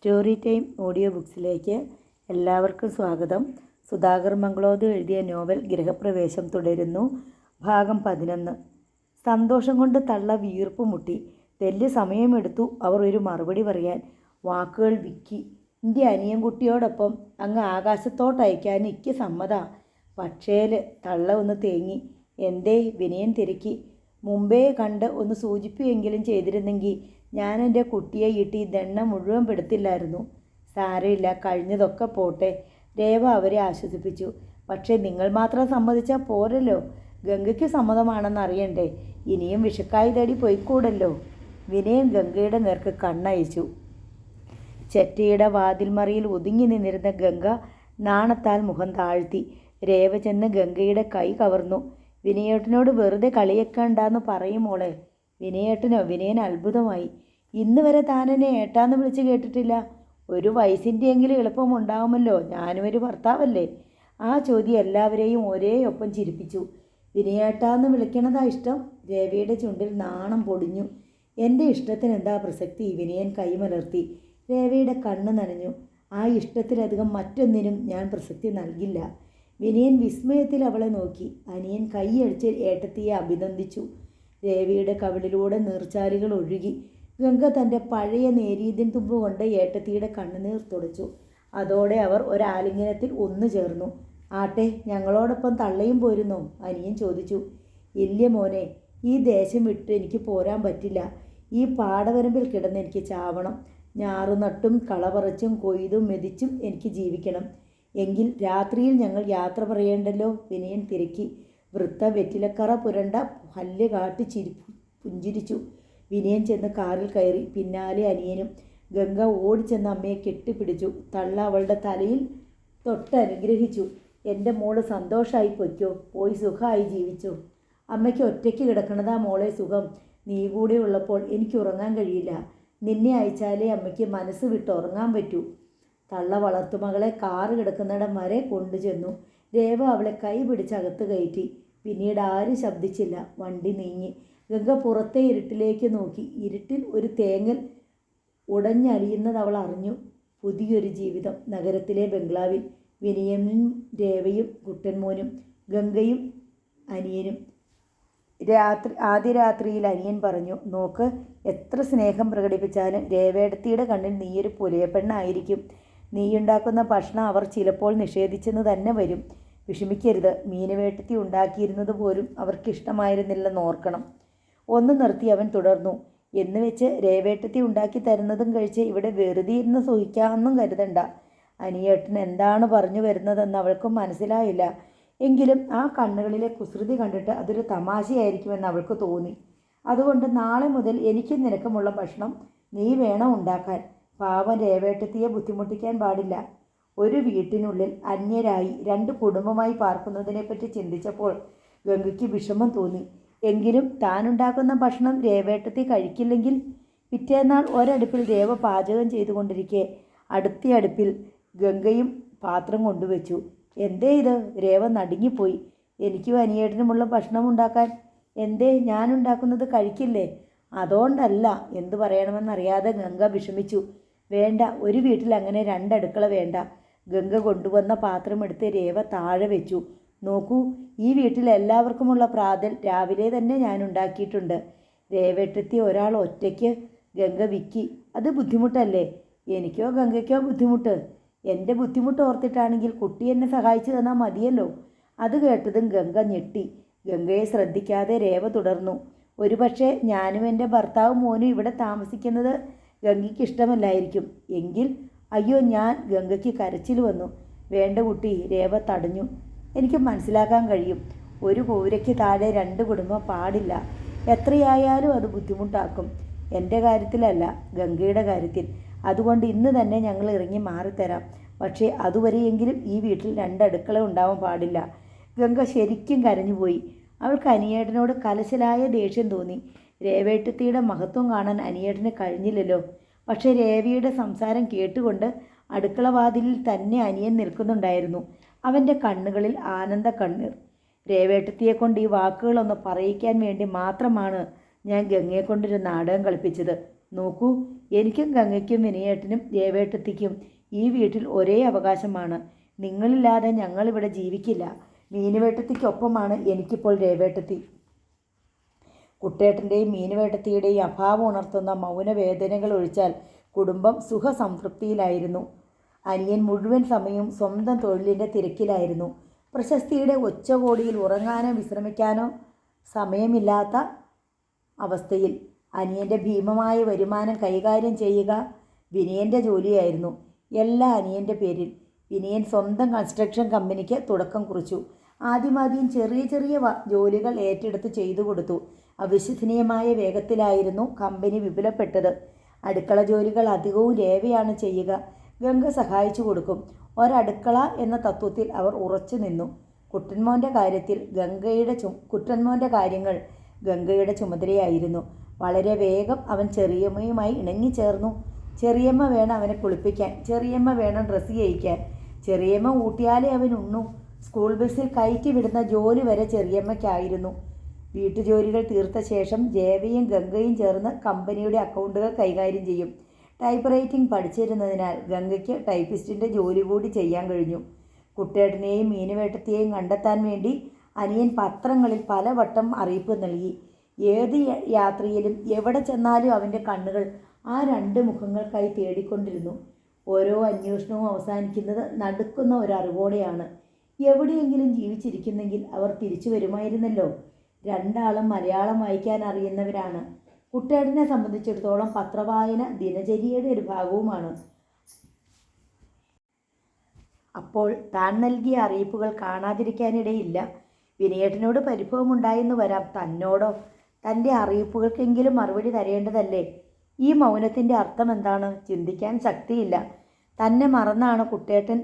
Story time audio ബുക്സിലേക്ക് എല്ലാവർക്കും സ്വാഗതം. സുധാകർ മംഗളോദ് എഴുതിയ നോവൽ ഗൃഹപ്രവേശം തുടരുന്നു. ഭാഗം 11. സന്തോഷം കൊണ്ട് തള്ള വീർപ്പ് മുട്ടി. വലിയ സമയമെടുത്തു അവർ ഒരു മറുപടി പറയാൻ. വാക്കുകൾ വിക്കി. എൻ്റെ അനിയൻകുട്ടിയോടൊപ്പം അങ്ങ് ആകാശത്തോട്ടയക്കാൻ എനിക്ക് സമ്മതാ. പക്ഷേല് തള്ള ഒന്ന് തേങ്ങി. എന്തേ? വിനയൻ തിരക്കി. മുമ്പേ കണ്ട് ഒന്ന് സൂചിപ്പിയെങ്കിലും ചെയ്തിരുന്നെങ്കിൽ ഞാൻ എൻ്റെ കുട്ടിയെ ഇട്ടി ദണ്ണ മുഴുവൻ പെടുത്തില്ലായിരുന്നു. സാരമില്ല, കഴിഞ്ഞതൊക്കെ പോട്ടെ. രേവ അവരെ ആശ്വസിപ്പിച്ചു. പക്ഷേ നിങ്ങൾ മാത്രം സമ്മതിച്ചാൽ പോരല്ലോ. ഗംഗയ്ക്ക് സമ്മതമാണെന്ന് അറിയണ്ടേ? ഇനിയും വിഷക്കായി തേടി പോയിക്കൂടല്ലോ. വിനയൻ ഗംഗയുടെ നേർക്ക് കണ്ണയച്ചു. ചെറ്റയുടെ വാതിൽമറിയിൽ ഒതുങ്ങി നിന്നിരുന്ന ഗംഗ നാണത്താൽ മുഖം താഴ്ത്തി. രേവ ചെന്ന് ഗംഗയുടെ കൈ കവർന്നു. വിനയേട്ടനോട് വെറുതെ കളിയേക്കണ്ടെന്ന് പറയും മോളെ. വിനയൻ അത്ഭുതമായി. ഇന്ന് വരെ താനെന്നെ ഏട്ടാന്ന് വിളിച്ച് കേട്ടിട്ടില്ല. ഒരു വയസ്സിൻ്റെയെങ്കിലും എളുപ്പമുണ്ടാവുമല്ലോ, ഞാനും ഒരു ഭർത്താവല്ലേ. ആ ചോദ്യം എല്ലാവരെയും ഒരേ ഒപ്പം ചിരിപ്പിച്ചു. വിനയേട്ടാന്ന് വിളിക്കണതാ ഇഷ്ടം? രേവയുടെ ചുണ്ടിൽ നാണം പൊടിഞ്ഞു. എൻ്റെ ഇഷ്ടത്തിന് എന്താ പ്രസക്തി? വിനയൻ കൈമലർത്തി. രേവയുടെ കണ്ണ് നനഞ്ഞു. ആ ഇഷ്ടത്തിലധികം മറ്റൊന്നിനും ഞാൻ പ്രസക്തി നൽകില്ല. വിനയൻ വിസ്മയത്തിൽ അവളെ നോക്കി. അനിയൻ കൈയടിച്ച് ഏട്ടത്തിയെ അഭിനന്ദിച്ചു. രേവയുടെ കവിളിലൂടെ നീർച്ചാലുകൾ ഒഴുകി. ഗംഗ തൻ്റെ പഴയ നേരീതിൻ തുമ്പ് കൊണ്ട് ഏട്ടത്തിയുടെ കണ്ണുനീർ തുടച്ചു. അതോടെ അവർ ഒരാലിംഗനത്തിൽ ഒന്നു ചേർന്നു. ആട്ടെ, ഞങ്ങളോടൊപ്പം തള്ളയും പോരുന്നോ? അനിയൻ ചോദിച്ചു. ഇല്ല മോനെ, ഈ ദേശം വിട്ട് എനിക്ക് പോരാൻ പറ്റില്ല. ഈ പാടവരമ്പിൽ കിടന്ന് എനിക്ക് ചാവണം. ഞാറുനട്ടും കളപറിച്ചും കൊയ്തും മെതിച്ചും എനിക്ക് ജീവിക്കണം. എങ്കിൽ രാത്രിയിൽ ഞങ്ങൾ യാത്ര പറയേണ്ടല്ലോ. വിനയൻ തിരക്കി. വൃത്ത വെറ്റിലക്കറ പുരണ്ട ഹല്ല് കാട്ടി പുഞ്ചിരിച്ചു. വിനയൻ ചെന്ന് കാറിൽ കയറി. പിന്നാലെ അനിയനും. ഗംഗ ഓടിച്ചെന്ന് അമ്മയെ കെട്ടിപ്പിടിച്ചു. തള്ള അവളുടെ തലയിൽ തൊട്ടനുഗ്രഹിച്ചു. എൻ്റെ മോള് സന്തോഷമായി പൊയ്ക്കോ, പോയി സുഖമായി ജീവിച്ചു. അമ്മയ്ക്ക് ഒറ്റയ്ക്ക് കിടക്കണതാ മോളെ സുഖം. നീ കൂടെ ഉള്ളപ്പോൾ എനിക്ക് ഉറങ്ങാൻ കഴിയില്ല. നിന്നെ അയച്ചാലേ അമ്മയ്ക്ക് മനസ്സ് വിട്ട് ഉറങ്ങാൻ പറ്റൂ. തള്ള വളർത്തുമകളെ കാറ് കിടക്കുന്നിടം വരെ കൊണ്ടുചെന്നു. രേവ അവളെ കൈ പിടിച്ചകത്ത് കയറ്റി. പിന്നീട് ആരും ശബ്ദിച്ചില്ല. വണ്ടി നീങ്ങി. ഗംഗ പുറത്തെ ഇരുട്ടിലേക്ക് നോക്കി. ഇരുട്ടിൽ ഒരു തേങ്ങൽ ഉടഞ്ഞലിയുന്നത് അവൾ അറിഞ്ഞു. പുതിയൊരു ജീവിതം നഗരത്തിലെ ബംഗ്ലാവിൽ. വിനയനും രേവയും കുട്ടൻമോനും ഗംഗയും അനിയനും. ആദ്യ രാത്രിയിൽ അനിയൻ പറഞ്ഞു, നോക്ക്, എത്ര സ്നേഹം പ്രകടിപ്പിച്ചാലും രേവേടത്തിയുടെ കണ്ണിൽ നീയൊരു പുലയപ്പെണ്ണായിരിക്കും. നീയുണ്ടാക്കുന്ന ഭക്ഷണം അവർ ചിലപ്പോൾ നിഷേധിച്ചെന്ന് തന്നെ വരും. വിഷമിക്കരുത്. മീനുവേട്ടത്തി ഉണ്ടാക്കിയിരുന്നത് പോലും അവർക്കിഷ്ടമായിരുന്നില്ലെന്ന് ഓർക്കണം. ഒന്ന് നിർത്തി അവൻ തുടർന്നു. എന്ന് വെച്ച് രേവേട്ടത്തി ഉണ്ടാക്കി തരുന്നതും കഴിച്ച് ഇവിടെ വെറുതെ ഇരുന്ന് സുഖിക്കാമെന്നും കരുതണ്ട. അനിയേട്ടൻ എന്താണ് പറഞ്ഞു വരുന്നതെന്ന് അവൾക്കും മനസ്സിലായില്ല. എങ്കിലും ആ കണ്ണുകളിലെ കുസൃതി കണ്ടിട്ട് അതൊരു തമാശയായിരിക്കുമെന്ന് അവൾക്ക് തോന്നി. അതുകൊണ്ട് നാളെ മുതൽ എനിക്കും നിനക്കുമുള്ള ഭക്ഷണം നീ വേണം ഉണ്ടാക്കാൻ. പാവം രേവേട്ടത്തിയെ ബുദ്ധിമുട്ടിക്കാൻ പാടില്ല. ഒരു വീട്ടിനുള്ളിൽ അന്യരായി രണ്ട് കുടുംബമായി പാർക്കുന്നതിനെപ്പറ്റി ചിന്തിച്ചപ്പോൾ ഗംഗയ്ക്ക് വിഷമം തോന്നി. എങ്കിലും താനുണ്ടാക്കുന്ന ഭക്ഷണം രേവേട്ടത്തി കഴിക്കില്ലെങ്കിൽ? പിറ്റേന്നാൾ ഒരടുപ്പിൽ രേവ പാചകം ചെയ്തുകൊണ്ടിരിക്കെ അടുത്ത അടുപ്പിൽ ഗംഗയും പാത്രം കൊണ്ടുവച്ചു. എന്തേ ഇത്? രേവ നടുങ്ങിപ്പോയി. എനിക്കും അനിയേട്ടനുമുള്ള ഭക്ഷണം ഉണ്ടാക്കാൻ. എന്തേ, ഞാനുണ്ടാക്കുന്നത് കഴിക്കില്ലേ? അതുകൊണ്ടല്ല. എന്തു പറയണമെന്നറിയാതെ ഗംഗ വിഷമിച്ചു. വേണ്ട, ഒരു വീട്ടിൽ അങ്ങനെ രണ്ടടുക്കള വേണ്ട. ഗംഗ കൊണ്ടുവന്ന പാത്രമെടുത്ത് രേവ താഴെ വെച്ചു. നോക്കൂ, ഈ വീട്ടിൽ എല്ലാവർക്കുമുള്ള പ്രാതൽ രാവിലെ തന്നെ ഞാൻ ഉണ്ടാക്കിയിട്ടുണ്ട്. രേവേട്ടത്തി ഒരാൾ ഒറ്റയ്ക്ക്. ഗംഗ വിക്കി. അത് ബുദ്ധിമുട്ടല്ലേ? എനിക്കോ ഗംഗയ്ക്കോ ബുദ്ധിമുട്ട്? എൻ്റെ ബുദ്ധിമുട്ട് ഓർത്തിട്ടാണെങ്കിൽ കുട്ടി എന്നെ സഹായിച്ചു തന്നാൽ മതിയല്ലോ. അത് കേട്ടതും ഗംഗ ഞെട്ടി. ഗംഗയെ ശ്രദ്ധിക്കാതെ രേവ തുടർന്നു. ഒരുപക്ഷെ ഞാനും എൻ്റെ ഭർത്താവും മോനും ഇവിടെ താമസിക്കുന്നത് ഗംഗയ്ക്ക് ഇഷ്ടമല്ലായിരിക്കും. എങ്കിൽ അയ്യോ, ഗംഗയ്ക്ക് കരച്ചിൽ വന്നു. വേണ്ട കുട്ടി, രേവ തടഞ്ഞു. എനിക്ക് മനസ്സിലാക്കാൻ കഴിയും. ഒരു കൂരയ്ക്ക് താഴെ രണ്ട് കുടുംബം പാടില്ല. എത്രയായാലും അത് ബുദ്ധിമുട്ടാക്കും. എൻ്റെ കാര്യത്തിലല്ല, ഗംഗയുടെ കാര്യത്തിൽ. അതുകൊണ്ട് ഇന്ന് തന്നെ ഞങ്ങൾ ഇറങ്ങി മാറിത്തരാം. പക്ഷേ അതുവരെയെങ്കിലും ഈ വീട്ടിൽ രണ്ടടുക്കള ഉണ്ടാവാൻ പാടില്ല. ഗംഗ ശരിക്കും കരഞ്ഞുപോയി. അവൾക്ക് അനിയേട്ടനോട് കലശലായ ദേഷ്യം തോന്നി. രേവേട്ടത്തിയുടെ മഹത്വം കാണാൻ അനിയേട്ടന് കഴിഞ്ഞില്ലല്ലോ. പക്ഷേ രേവയുടെ സംസാരം കേട്ടുകൊണ്ട് അടുക്കളവാതിലിൽ തന്നെ അനിയൻ നിൽക്കുന്നുണ്ടായിരുന്നു. അവൻ്റെ കണ്ണുകളിൽ ആനന്ദ കണ്ണീർ. രേവേട്ടത്തിയെക്കൊണ്ട് ഈ വാക്കുകളൊന്ന് പറയിക്കാൻ വേണ്ടി മാത്രമാണ് ഞാൻ ഗംഗയെക്കൊണ്ടൊരു നാടകം കളിപ്പിച്ചത്. നോക്കൂ, എനിക്കും ഗംഗയ്ക്കും വിനയേട്ടനും രേവേട്ടത്തിക്കും ഈ വീട്ടിൽ ഒരേ അവകാശമാണ്. നിങ്ങളില്ലാതെ ഞങ്ങളിവിടെ ജീവിക്കില്ല. മീനുവേട്ടത്തിക്കൊപ്പമാണ് എനിക്കിപ്പോൾ രേവേട്ടത്തി. കുട്ടേട്ടൻ്റെയും മീനുവേട്ടത്തിയുടെയും അഭാവം ഉണർത്തുന്ന മൗനവേദനകൾ ഒഴിച്ചാൽ കുടുംബം സുഖസംതൃപ്തിയിലായിരുന്നു. അനിയൻ മുഴുവൻ സമയവും സ്വന്തം തൊഴിലിൻ്റെ തിരക്കിലായിരുന്നു. പ്രശസ്തിയുടെ ഉച്ചകോടിയിൽ ഉറങ്ങാനോ വിശ്രമിക്കാനോ സമയമില്ലാത്ത അവസ്ഥയിൽ അനിയൻ്റെ ഭീമമായ വരുമാനം കൈകാര്യം ചെയ്യുക വിനയൻ്റെ ജോലിയായിരുന്നു. എല്ലാം അനിയൻ്റെ പേരിൽ. വിനയൻ സ്വന്തം കൺസ്ട്രക്ഷൻ കമ്പനിക്ക് തുടക്കം കുറിച്ചു. ആദ്യം ചെറിയ ചെറിയ ജോലികൾ ഏറ്റെടുത്ത് ചെയ്തു കൊടുത്തു. അവിശ്വസനീയമായ വേഗത്തിലായിരുന്നു കമ്പനി വിപുലപ്പെട്ടത്. അടുക്കള ജോലികൾ അധികവും രേവയാണ് ചെയ്യുക. ഗംഗ സഹായിച്ചു കൊടുക്കും. ഒരടുക്കള എന്ന തത്വത്തിൽ അവർ ഉറച്ചു നിന്നു. കുട്ടൻമോൻ്റെ കാര്യങ്ങൾ ഗംഗയുടെ ചുമതലയായിരുന്നു. വളരെ വേഗം അവൻ ചെറിയമ്മയുമായി ഇണങ്ങിച്ചേർന്നു. ചെറിയമ്മ വേണം അവനെ കുളിപ്പിക്കാൻ, ചെറിയമ്മ വേണം ഡ്രസ്സ് ചെയ്യിക്കാൻ, ചെറിയമ്മ ഊട്ടിയാലേ അവൻ ഉണ്ണു. സ്കൂൾ ബസ്സിൽ കയറ്റി വിടുന്ന ജോലി വരെ ചെറിയമ്മയ്ക്കായിരുന്നു. വീട്ടുജോലികൾ തീർത്ത ശേഷം ജേവയും ഗംഗയും ചേർന്ന് കമ്പനിയുടെ അക്കൗണ്ടുകൾ കൈകാര്യം ചെയ്യും. ടൈപ്പ് റൈറ്റിംഗ് പഠിച്ചിരുന്നതിനാൽ ഗംഗയ്ക്ക് ടൈപ്പിസ്റ്റിൻ്റെ ജോലി കൂടി ചെയ്യാൻ കഴിഞ്ഞു. കുട്ടേട്ടനെയും മീനുവേട്ടത്തെയും കണ്ടെത്താൻ വേണ്ടി അനിയൻ പത്രങ്ങളിൽ പലവട്ടം അറിയിപ്പ് നൽകി. ഏത് യാത്രയിലും എവിടെ ചെന്നാലും അവൻ്റെ കണ്ണുകൾ ആ രണ്ട് മുഖങ്ങൾക്കായി തേടിക്കൊണ്ടിരുന്നു. ഓരോ അന്വേഷണവും അവസാനിക്കുന്നത് നടുക്കുന്ന ഒരറിവോടെയാണ്. എവിടെയെങ്കിലും ജീവിച്ചിരിക്കുന്നെങ്കിൽ അവർ തിരിച്ചു വരുമായിരുന്നല്ലോ. രണ്ടാളും മലയാളം വായിക്കാൻ അറിയുന്നവരാണ്. കുട്ടേട്ടനെ സംബന്ധിച്ചിടത്തോളം പത്രവായന ദിനചര്യയുടെ ഒരു ഭാഗവുമാണ്. അപ്പോൾ താൻ നൽകിയ അറിയിപ്പുകൾ കാണാതിരിക്കാനിടയില്ല. വിനയേട്ടനോട് പരിഭവമുണ്ടായെന്ന് വരാം. തന്നോടോ? തൻ്റെ അറിയിപ്പുകൾക്കെങ്കിലും മറുപടി തരേണ്ടതല്ലേ? ഈ മൗനത്തിൻ്റെ അർത്ഥം എന്താണ്? ചിന്തിക്കാൻ ശക്തിയില്ല. തന്നെ മറന്നാണ് കുട്ടേട്ടൻ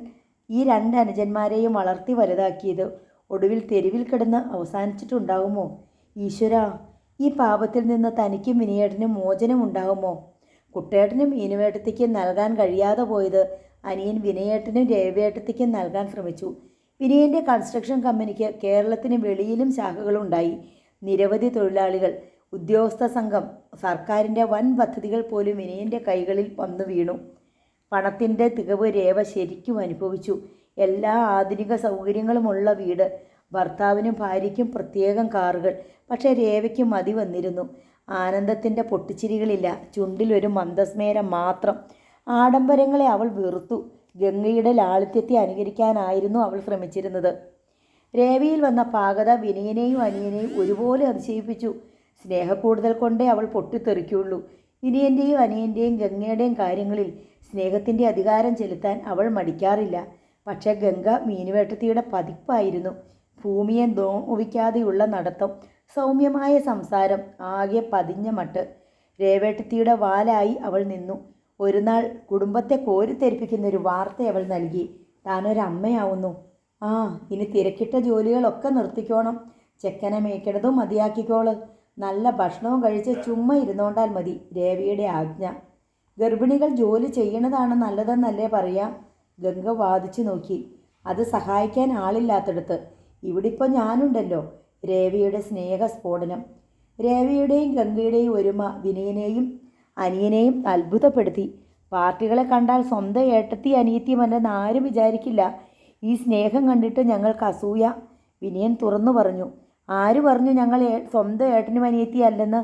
ഈ രണ്ട് അനുജന്മാരെയും വളർത്തി വലുതാക്കിയത്. ഒടുവിൽ തെരുവിൽ കിടന്ന് അവസാനിച്ചിട്ടുണ്ടാകുമോ? ഈശ്വരാ, ഈ പാപത്തിൽ നിന്ന് തനിക്കും വിനയേട്ടനും മോചനം ഉണ്ടാകുമോ? കുട്ടേട്ടനും മീനുവേട്ടത്തിക്കും നൽകാൻ കഴിയാതെ പോയത് അനിയൻ വിനയേട്ടനും രേവേട്ടത്തിക്കും നൽകാൻ ശ്രമിച്ചു. വിനയൻ്റെ കൺസ്ട്രക്ഷൻ കമ്പനിക്ക് കേരളത്തിന് വെളിയിലും ശാഖകളുണ്ടായി. നിരവധി തൊഴിലാളികൾ, ഉദ്യോഗസ്ഥ സംഘം, സർക്കാരിൻ്റെ വൻ പദ്ധതികൾ പോലും വിനയൻ്റെ കൈകളിൽ വന്നു വീണു. പണത്തിൻ്റെ തികവ് രേവ ശരിക്കും അനുഭവിച്ചു. എല്ലാ ആധുനിക സൗകര്യങ്ങളുമുള്ള വീട്, ഭർത്താവിനും ഭാര്യയ്ക്കും പ്രത്യേകം കാറുകൾ. പക്ഷേ രേവയ്ക്ക് മതി വന്നിരുന്നു. ആനന്ദത്തിൻ്റെ പൊട്ടിച്ചിരികളില്ല, ചുണ്ടിലൊരു മന്ദസ്മേരം മാത്രം. ആഡംബരങ്ങളെ അവൾ വെറുത്തു. ഗംഗയുടെ ലാളിത്യത്തെ അനുകരിക്കാനായിരുന്നു അവൾ ശ്രമിച്ചിരുന്നത്. രേവയിൽ വന്ന പാകത വിനയനെയും അനിയനെയും ഒരുപോലെ അതിശയിപ്പിച്ചു. സ്നേഹക്കൂടുതൽ കൊണ്ടേ അവൾ പൊട്ടിത്തെറിക്കുള്ളൂ. വിനയൻ്റെയും അനിയൻ്റെയും ഗംഗയുടെയും കാര്യങ്ങളിൽ സ്നേഹത്തിൻ്റെ അധികാരം ചെലുത്താൻ അവൾ മടിക്കാറില്ല. പക്ഷേ ഗംഗ മീനുവേട്ടത്തിയുടെ പതിപ്പായിരുന്നു. ഭൂമിയെ നോവിക്കാതെയുള്ള നടത്തം, സൗമ്യമായ സംസാരം, ആകെ പതിഞ്ഞ മട്ട്. രേവേട്ടത്തിയുടെ വാലായി അവൾ നിന്നു. ഒരു നാൾ കുടുംബത്തെ കോരിത്തെരിപ്പിക്കുന്നൊരു വാർത്ത അവൾ നൽകി. താനൊരമ്മയാവുന്നു. ആ, ഇനി തിരക്കിട്ട ജോലികളൊക്കെ നിർത്തിക്കോണം. ചെക്കനെ മേയ്ക്കണതും മതിയാക്കിക്കോള്. നല്ല ഭക്ഷണവും കഴിച്ച് ചുമ്മാ ഇരുന്നോണ്ടാൽ മതി. രേവയുടെ ആജ്ഞ. ഗർഭിണികൾ ജോലി ചെയ്യണതാണ് നല്ലതെന്നല്ലേ പറയാം? ഗംഗ വാദിച്ചു നോക്കി. അത് സഹായിക്കാൻ ആളില്ലാത്തടത്ത്. ഇവിടിപ്പോൾ ഞാനുണ്ടല്ലോ. രേവയുടെ സ്നേഹസ്ഫോടനം. രേവയുടെയും ഗംഗയുടെയും ഒരുമ വിനയനെയും അനിയനെയും അത്ഭുതപ്പെടുത്തി. പാർട്ടികളെ കണ്ടാൽ സ്വന്തം ഏട്ടത്തി അനിയത്തിയുമല്ലെന്ന് ആരും വിചാരിക്കില്ല. ഈ സ്നേഹം കണ്ടിട്ട് ഞങ്ങൾക്ക് അസൂയ. വിനയൻ തുറന്നു പറഞ്ഞു. ആര് പറഞ്ഞു ഞങ്ങൾ സ്വന്തം ഏട്ടനും അനിയത്തിയല്ലെന്ന്?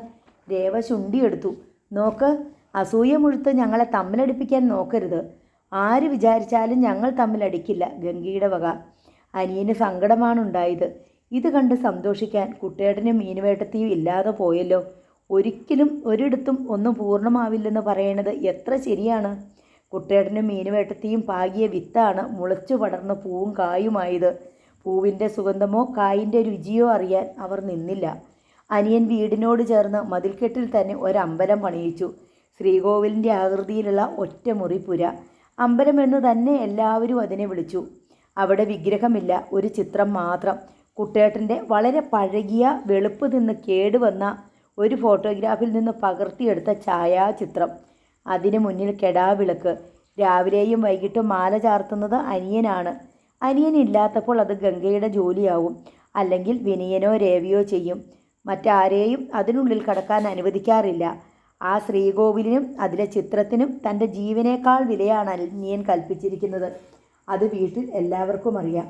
രേവ ചുണ്ടിയെടുത്തു. നോക്ക്, അസൂയ മുഴുത്ത് ഞങ്ങളെ തമ്മിലടിപ്പിക്കാൻ നോക്കരുത്. ആര് വിചാരിച്ചാലും ഞങ്ങൾ തമ്മിലടിക്കില്ല. ഗംഗയുടെ വക. അനിയന് സങ്കടമാണുണ്ടായത്. ഇത് കണ്ട് സന്തോഷിക്കാൻ കുട്ടേട്ടനും മീനുവേട്ടത്തിയും ഇല്ലാതെ പോയല്ലോ. ഒരിക്കലും ഒരിടത്തും ഒന്നും പൂർണ്ണമാവില്ലെന്ന് പറയണത് എത്ര ശരിയാണ്. കുട്ടേട്ടനും മീനുവേട്ടത്തിയും പാകിയ വിത്താണ് മുളച്ചു പടർന്ന് പൂവും കായുമായത്. പൂവിൻ്റെ സുഗന്ധമോ കായിൻ്റെ രുചിയോ അറിയാൻ അവർ നിന്നില്ല. അനിയൻ വീടിനോട് ചേർന്ന് മതിൽക്കെട്ടിൽ തന്നെ ഒരമ്പലം പണിയിച്ചു. ശ്രീകോവിലിൻ്റെ ആകൃതിയിലുള്ള ഒറ്റമുറി പുര. അമ്പലമെന്ന് തന്നെ എല്ലാവരും അതിനെ വിളിച്ചു. അവിടെ വിഗ്രഹമില്ല, ഒരു ചിത്രം മാത്രം. കുട്ടേട്ടൻ്റെ വളരെ പഴകിയ വെളുപ്പ് നിന്ന് കേടുവന്ന ഒരു ഫോട്ടോഗ്രാഫിൽ നിന്ന് പകർത്തിയെടുത്ത ഛായാചിത്രം. അതിനു മുന്നിൽ കെടാവിളക്ക്. രാവിലെയും വൈകിട്ടും മാല ചാർത്തുന്നത് അനിയനാണ്. അനിയനില്ലാത്തപ്പോൾ അത് ഗംഗയുടെ ജോലിയാവും. അല്ലെങ്കിൽ വിനയനോ രേവയോ ചെയ്യും. മറ്റാരെയും അതിനുള്ളിൽ കടക്കാൻ അനുവദിക്കാറില്ല. ആ ശ്രീകോവിലിനും അതിലെ ചിത്രത്തിനും തൻ്റെ ജീവനേക്കാൾ വിലയാണ് അനിയൻ കൽപ്പിച്ചിരിക്കുന്നത്. അത് വീട്ടിൽ എല്ലാവർക്കും അറിയാം.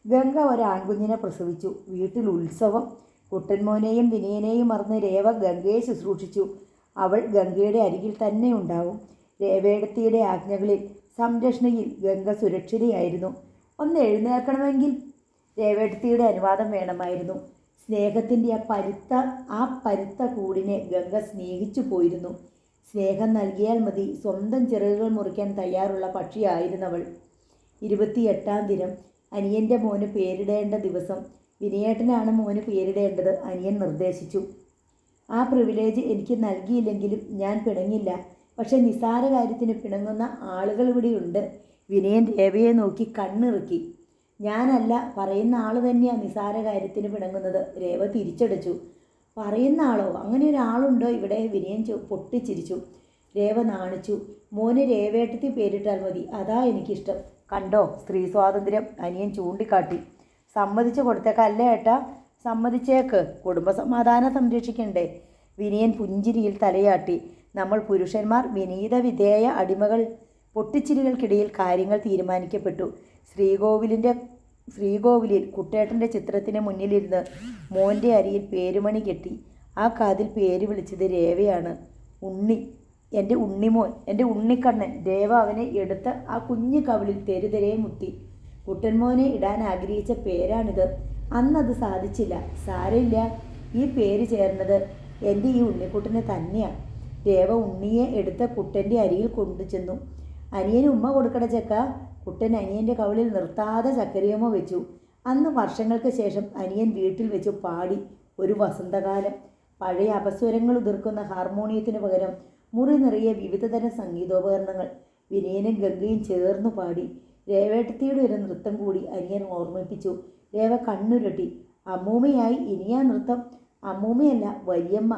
ഗംഗ ഒരാൺകുഞ്ഞിനെ പ്രസവിച്ചു. വീട്ടിൽ ഉത്സവം. കുട്ടൻമോനെയും വിനയനെയും മറന്ന് രേവ ഗംഗയെ ശുശ്രൂഷിച്ചു. അവൾ ഗംഗയുടെ അരികിൽ തന്നെ ഉണ്ടാവും. രേവേടത്തിയുടെ ആജ്ഞകളിൽ സംരക്ഷണയിൽ ഗംഗ സുരക്ഷിതയായിരുന്നു. ഒന്ന് എഴുന്നേൽക്കണമെങ്കിൽ രേവേടത്തിയുടെ അനുവാദം വേണമായിരുന്നു. സ്നേഹത്തിൻ്റെ ആ പരുത്ത കൂടിനെ ഗംഗ സ്നേഹിച്ചു പോയിരുന്നു. സ്നേഹം നൽകിയാൽ മതി, സ്വന്തം ചിറകുകൾ മുറിക്കാൻ തയ്യാറുള്ള പക്ഷിയായിരുന്നവൾ. 28-ാം ദിനം അനിയൻ്റെ മോന് പേരിടേണ്ട ദിവസം. വിനയേട്ടനാണ് മോന് പേരിടേണ്ടത്. അനിയൻ നിർദ്ദേശിച്ചു. ആ പ്രിവിലേജ് എനിക്ക് നൽകിയില്ലെങ്കിലും ഞാൻ പിണങ്ങില്ല. പക്ഷെ നിസ്സാര കാര്യത്തിന് പിണങ്ങുന്ന ആളുകൾ ഇവിടെയുണ്ട്. വിനയൻ രേവയെ നോക്കി കണ്ണിറുക്കി. ഞാനല്ല, പറയുന്ന ആൾ തന്നെയാണ് നിസ്സാര കാര്യത്തിന് പിണങ്ങുന്നത്. രേവ തിരിച്ചടിച്ചു. പറയുന്ന ആളോ? അങ്ങനെ ഒരാളുണ്ടോ ഇവിടെ? വിനയൻ പൊട്ടിച്ചിരിച്ചു. രേവ നാണിച്ചു. മോന് രേവേട്ടത്തി പേരിട്ടാൽ മതി, അതാ എനിക്കിഷ്ടം. കണ്ടോ സ്ത്രീ സ്വാതന്ത്ര്യം? അനിയൻ ചൂണ്ടിക്കാട്ടി. സമ്മതിച്ചു കൊടുത്തേക്കല്ലേ ഏട്ടാ? സമ്മതിച്ചേക്ക്, കുടുംബസമാധാനം സംരക്ഷിക്കണ്ടേ? വിനയൻ പുഞ്ചിരിയിൽ തലയാട്ടി. നമ്മൾ പുരുഷന്മാർ വിനീത വിധേയ അടിമകൾ. പൊട്ടിച്ചിരികൾക്കിടയിൽ കാര്യങ്ങൾ തീരുമാനിക്കപ്പെട്ടു. ശ്രീകോവിലിൽ കുട്ടേട്ടൻ്റെ ചിത്രത്തിന് മുന്നിലിരുന്ന് മോൻ്റെ അരിയിൽ പേരുമണി കെട്ടി. ആ കാതിൽ പേര് വിളിച്ചത് രേവയാണ്. ഉണ്ണി, എൻ്റെ ഉണ്ണിമോൻ, എൻ്റെ ഉണ്ണിക്കണ്ണൻ. രേവ അവനെ എടുത്ത് ആ കുഞ്ഞു കവിളിൽ തെരുതെരെ മുത്തി. കുട്ടൻമോനെ ഇടാൻ ആഗ്രഹിച്ച പേരാണിത്. അന്നത് സാധിച്ചില്ല. സാരമില്ല, ഈ പേര് ചേർന്നത് എൻ്റെ ഈ ഉണ്ണിക്കുട്ടനെ തന്നെയാണ്. രേവ ഉണ്ണിയെ എടുത്ത് കുട്ടൻ്റെ അരിയിൽ കൊണ്ടുചെന്നു. അനിയന് ഉമ്മ കൊടുക്കട ചക്ക. കുട്ടൻ അനിയൻ്റെ കവിളിൽ നിർത്താതെ ചക്കരയമ്മ വെച്ചു. അന്ന് വർഷങ്ങൾക്ക് ശേഷം അനിയൻ വീട്ടിൽ വെച്ച് പാടി ഒരു വസന്തകാലം. പഴയ അപസ്വരങ്ങൾ ഉതിർക്കുന്ന ഹാർമോണിയത്തിന് പകരം മുറി നിറയെ വിവിധതരം സംഗീതോപകരണങ്ങൾ. വിനയനും ഗംഗയും ചേർന്ന് പാടി. രേവേട്ടത്തിയുടെ ഒരു നൃത്തം കൂടി അനിയൻ ഓർമ്മിപ്പിച്ചു. രേവ കണ്ണുരുട്ടി. അമ്മൂമ്മയായി ഇനിയാ നൃത്തം? അമ്മൂമ്മയല്ല, വലിയമ്മ.